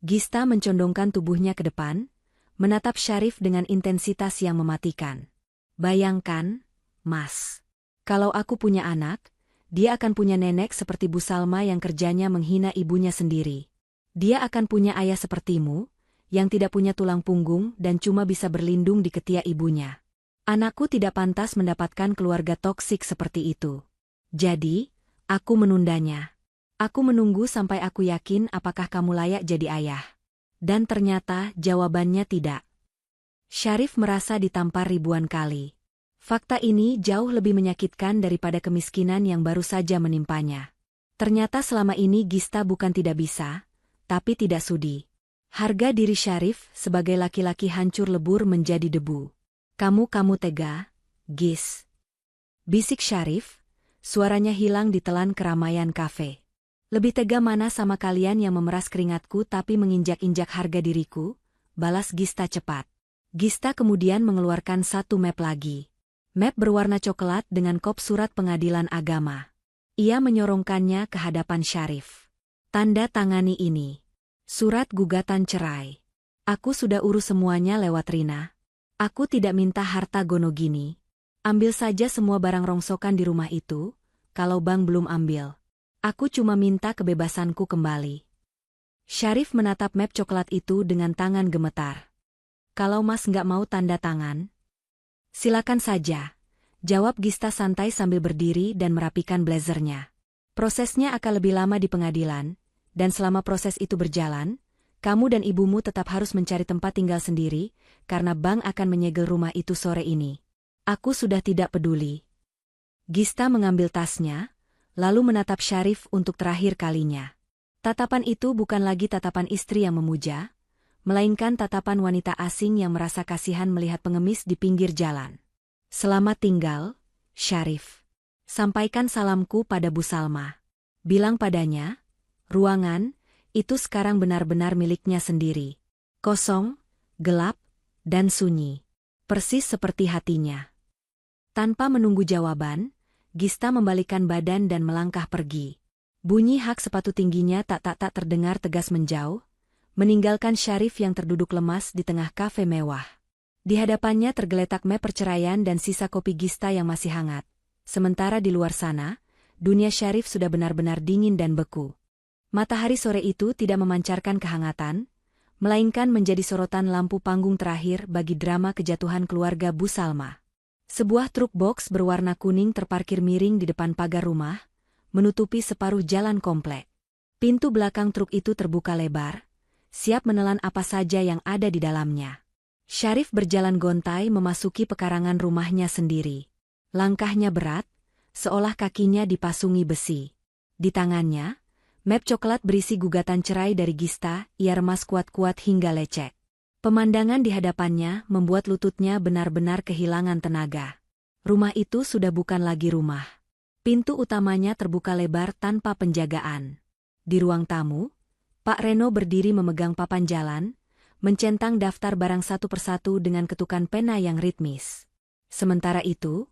Gista mencondongkan tubuhnya ke depan, menatap Syarif dengan intensitas yang mematikan. Bayangkan, Mas, kalau aku punya anak, dia akan punya nenek seperti Bu Salma yang kerjanya menghina ibunya sendiri. Dia akan punya ayah sepertimu, yang tidak punya tulang punggung dan cuma bisa berlindung di ketiak ibunya. Anakku tidak pantas mendapatkan keluarga toksik seperti itu. Jadi, aku menundanya. Aku menunggu sampai aku yakin apakah kamu layak jadi ayah. Dan ternyata jawabannya tidak. Syarif merasa ditampar ribuan kali. Fakta ini jauh lebih menyakitkan daripada kemiskinan yang baru saja menimpanya. Ternyata selama ini Gista bukan tidak bisa, tapi tidak sudi. Harga diri Syarif sebagai laki-laki hancur lebur menjadi debu. Kamu tega, Gis. Bisik Syarif, suaranya hilang di telan keramaian kafe. Lebih tega mana sama kalian yang memeras keringatku tapi menginjak-injak harga diriku? Balas Gista cepat. Gista kemudian mengeluarkan satu map lagi. Map berwarna coklat dengan kop surat pengadilan agama. Ia menyorongkannya ke hadapan Syarif. Tanda tangani ini. Surat gugatan cerai. Aku sudah urus semuanya lewat Rina. Aku tidak minta harta gono gini. Ambil saja semua barang rongsokan di rumah itu. kalau Bang belum ambil. Aku cuma minta kebebasanku kembali. Syarif menatap map coklat itu dengan tangan gemetar. Kalau Mas nggak mau tanda tangan, silakan saja, jawab Gista santai sambil berdiri dan merapikan blazernya. Prosesnya akan lebih lama di pengadilan, dan selama proses itu berjalan, kamu dan ibumu tetap harus mencari tempat tinggal sendiri, karena Bang akan menyegel rumah itu sore ini. Aku sudah tidak peduli. Gista mengambil tasnya, lalu menatap Syarif untuk terakhir kalinya. Tatapan itu bukan lagi tatapan istri yang memuja, melainkan tatapan wanita asing yang merasa kasihan melihat pengemis di pinggir jalan. Selamat tinggal, Syarif. Sampaikan salamku pada Bu Salma. Bilang padanya, ruangan itu sekarang benar-benar miliknya sendiri. Kosong, gelap, dan sunyi. Persis seperti hatinya. Tanpa menunggu jawaban, Gista membalikkan badan dan melangkah pergi. Bunyi hak sepatu tingginya tak terdengar tegas menjauh, meninggalkan Syarif yang terduduk lemas di tengah kafe mewah. Di hadapannya tergeletak map perceraian dan sisa kopi Gista yang masih hangat. Sementara di luar sana, dunia Syarif sudah benar-benar dingin dan beku. Matahari sore itu tidak memancarkan kehangatan, melainkan menjadi sorotan lampu panggung terakhir bagi drama kejatuhan keluarga Bu Salma. Sebuah truk box berwarna kuning terparkir miring di depan pagar rumah, menutupi separuh jalan komplek. Pintu belakang truk itu terbuka lebar, siap menelan apa saja yang ada di dalamnya. Syarif berjalan gontai memasuki pekarangan rumahnya sendiri. Langkahnya berat, seolah kakinya dipasungi besi. Di tangannya, map coklat berisi gugatan cerai dari Gista, ia remas kuat-kuat hingga lecek. Pemandangan di hadapannya membuat lututnya benar-benar kehilangan tenaga. Rumah itu sudah bukan lagi rumah. Pintu utamanya terbuka lebar tanpa penjagaan. Di ruang tamu, Pak Reno berdiri memegang papan jalan, mencentang daftar barang satu persatu dengan ketukan pena yang ritmis. Sementara itu,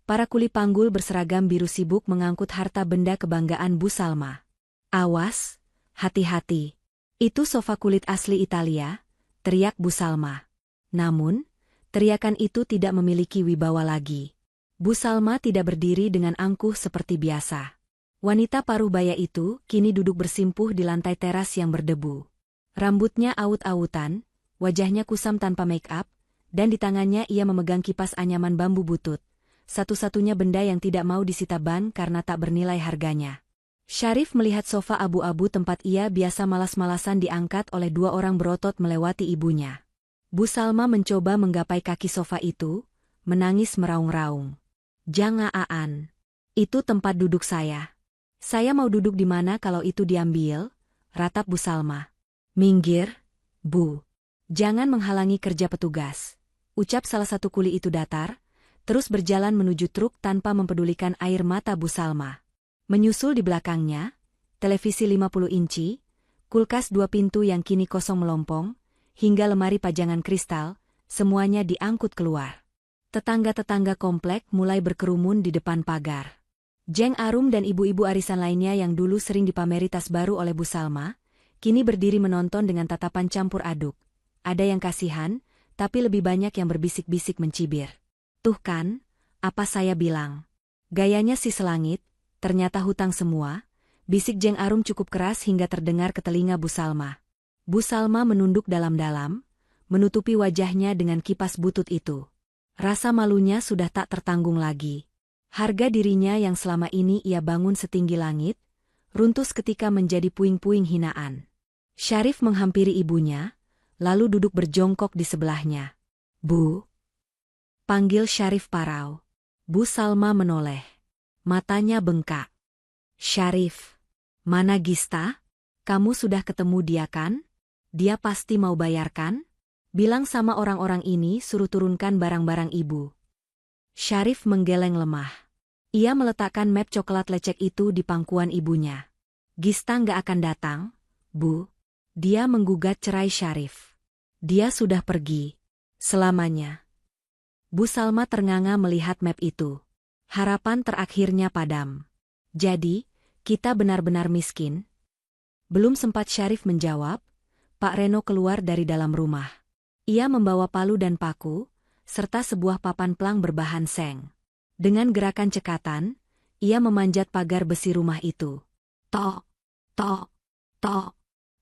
para kuli panggul berseragam biru sibuk mengangkut harta benda kebanggaan Bu Salma. Awas, hati-hati. Itu sofa kulit asli Italia, teriak Bu Salma. Namun, teriakan itu tidak memiliki wibawa lagi. Bu Salma tidak berdiri dengan angkuh seperti biasa. Wanita paruh baya itu kini duduk bersimpuh di lantai teras yang berdebu. Rambutnya awut-awutan, wajahnya kusam tanpa make-up, dan di tangannya ia memegang kipas anyaman bambu butut, satu-satunya benda yang tidak mau disita ban karena tak bernilai harganya. Syarif melihat sofa abu-abu tempat ia biasa malas-malasan diangkat oleh dua orang berotot melewati ibunya. Bu Salma mencoba menggapai kaki sofa itu, menangis meraung-raung. "Jangan Aan. Itu tempat duduk saya. Saya mau duduk di mana kalau itu diambil?" ratap Bu Salma. "Minggir, Bu. Jangan menghalangi kerja petugas," ucap salah satu kuli itu datar, terus berjalan menuju truk tanpa mempedulikan air mata Bu Salma. Menyusul di belakangnya, televisi 50 inci, kulkas 2 pintu yang kini kosong melompong, hingga lemari pajangan kristal, semuanya diangkut keluar. Tetangga-tetangga komplek mulai berkerumun di depan pagar. Jeng Arum dan ibu-ibu arisan lainnya yang dulu sering dipameri tas baru oleh Bu Salma, kini berdiri menonton dengan tatapan campur aduk. Ada yang kasihan, tapi lebih banyak yang berbisik-bisik mencibir. "Tuh kan, apa saya bilang. Gayanya si selangit, ternyata hutang semua," bisik Jeng Arum cukup keras hingga terdengar ke telinga Bu Salma. Bu Salma menunduk dalam-dalam, menutupi wajahnya dengan kipas butut itu. Rasa malunya sudah tak tertanggung lagi. Harga dirinya yang selama ini ia bangun setinggi langit, runtuh seketika menjadi puing-puing hinaan. Syarif menghampiri ibunya, lalu duduk berjongkok di sebelahnya. "Bu," panggil Syarif parau. Bu Salma menoleh. Matanya bengkak. "Syarif, mana Gista? Kamu sudah ketemu dia kan? Dia pasti mau bayarkan? Bilang sama orang-orang ini suruh turunkan barang-barang ibu." Syarif menggeleng lemah. Ia meletakkan map coklat lecek itu di pangkuan ibunya. "Gista nggak akan datang, Bu." Dia menggugat cerai Syarif. "Dia sudah pergi. Selamanya." Bu Salma ternganga melihat map itu. Harapan terakhirnya padam. "Jadi, kita benar-benar miskin?" Belum sempat Syarif menjawab, Pak Reno keluar dari dalam rumah. Ia membawa palu dan paku, serta sebuah papan plang berbahan seng. Dengan gerakan cekatan, ia memanjat pagar besi rumah itu. Tok, tok, tok.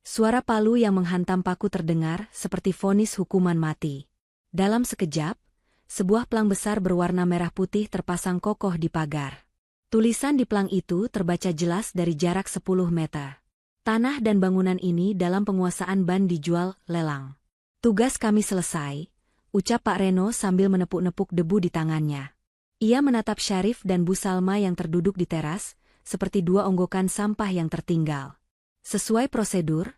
Suara palu yang menghantam paku terdengar seperti vonis hukuman mati. Dalam sekejap, sebuah pelang besar berwarna merah putih terpasang kokoh di pagar. Tulisan di pelang itu terbaca jelas dari jarak 10 meter. Tanah dan bangunan ini dalam penguasaan Ban dijual lelang. Tugas kami selesai, ucap Pak Reno sambil menepuk-nepuk debu di tangannya. Ia menatap Syarif dan Bu Salma yang terduduk di teras, seperti dua onggokan sampah yang tertinggal. Sesuai prosedur,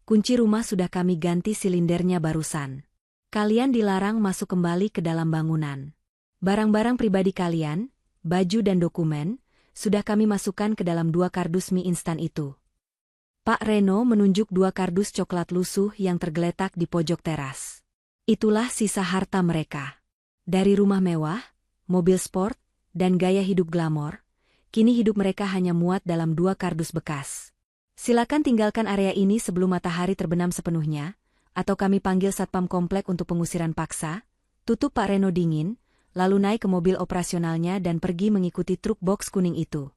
kunci rumah sudah kami ganti silindernya barusan. Kalian dilarang masuk kembali ke dalam bangunan. Barang-barang pribadi kalian, baju dan dokumen, sudah kami masukkan ke dalam 2 kardus mie instan itu. Pak Reno menunjuk 2 kardus coklat lusuh yang tergeletak di pojok teras. Itulah sisa harta mereka. Dari rumah mewah, mobil sport, dan gaya hidup glamor, kini hidup mereka hanya muat dalam 2 kardus bekas. Silakan tinggalkan area ini sebelum matahari terbenam sepenuhnya, atau kami panggil satpam komplek untuk pengusiran paksa, tutup Pak Reno dingin, lalu naik ke mobil operasionalnya dan pergi mengikuti truk box kuning itu.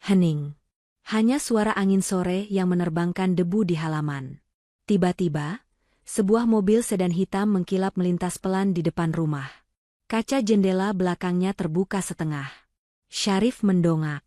Hening. Hanya suara angin sore yang menerbangkan debu di halaman. Tiba-tiba, sebuah mobil sedan hitam mengkilap melintas pelan di depan rumah. Kaca jendela belakangnya terbuka setengah. Syarif mendongak.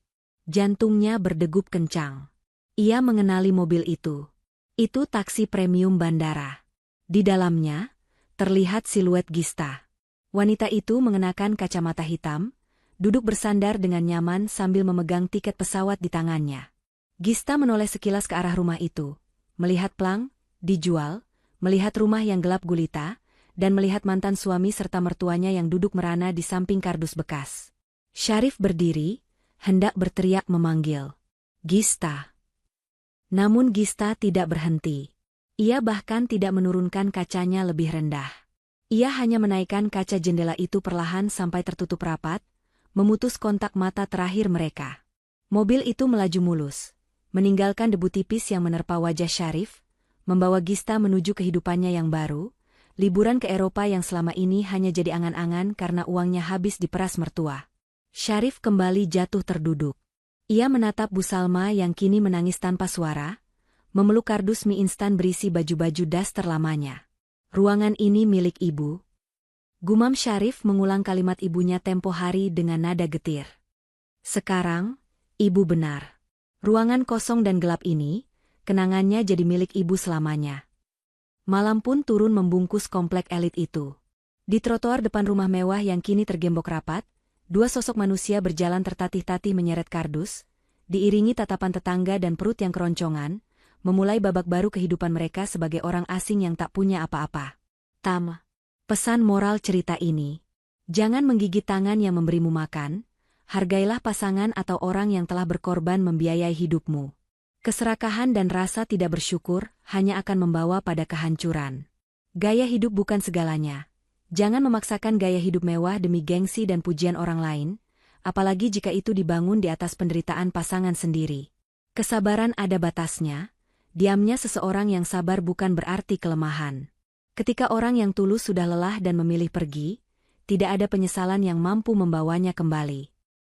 Jantungnya berdegup kencang. Ia mengenali mobil itu. Itu taksi premium bandara. Di dalamnya, terlihat siluet Gista. Wanita itu mengenakan kacamata hitam, duduk bersandar dengan nyaman sambil memegang tiket pesawat di tangannya. Gista menoleh sekilas ke arah rumah itu, melihat pelang, dijual, melihat rumah yang gelap gulita, dan melihat mantan suami serta mertuanya yang duduk merana di samping kardus bekas. Syarif berdiri, hendak berteriak memanggil Gista. Namun Gista tidak berhenti. Ia bahkan tidak menurunkan kacanya lebih rendah. Ia hanya menaikkan kaca jendela itu perlahan sampai tertutup rapat, memutus kontak mata terakhir mereka. Mobil itu melaju mulus, meninggalkan debu tipis yang menerpa wajah Syarif, membawa Gista menuju kehidupannya yang baru, liburan ke Eropa yang selama ini hanya jadi angan-angan karena uangnya habis diperas mertua. Syarif kembali jatuh terduduk. Ia menatap Bu Salma yang kini menangis tanpa suara, memeluk kardus mie instan berisi baju-baju daster lamanya. Ruangan ini milik ibu. Gumam Syarif mengulang kalimat ibunya tempo hari dengan nada getir. Sekarang, ibu benar. Ruangan kosong dan gelap ini, kenangannya jadi milik ibu selamanya. Malam pun turun membungkus komplek elit itu. Di trotoar depan rumah mewah yang kini tergembok rapat, 2 sosok manusia berjalan tertatih-tatih menyeret kardus, diiringi tatapan tetangga dan perut yang keroncongan, memulai babak baru kehidupan mereka sebagai orang asing yang tak punya apa-apa. Pesan moral cerita ini. Jangan menggigit tangan yang memberimu makan, hargailah pasangan atau orang yang telah berkorban membiayai hidupmu. Keserakahan dan rasa tidak bersyukur hanya akan membawa pada kehancuran. Gaya hidup bukan segalanya. Jangan memaksakan gaya hidup mewah demi gengsi dan pujian orang lain, apalagi jika itu dibangun di atas penderitaan pasangan sendiri. Kesabaran ada batasnya, diamnya seseorang yang sabar bukan berarti kelemahan. Ketika orang yang tulus sudah lelah dan memilih pergi, tidak ada penyesalan yang mampu membawanya kembali.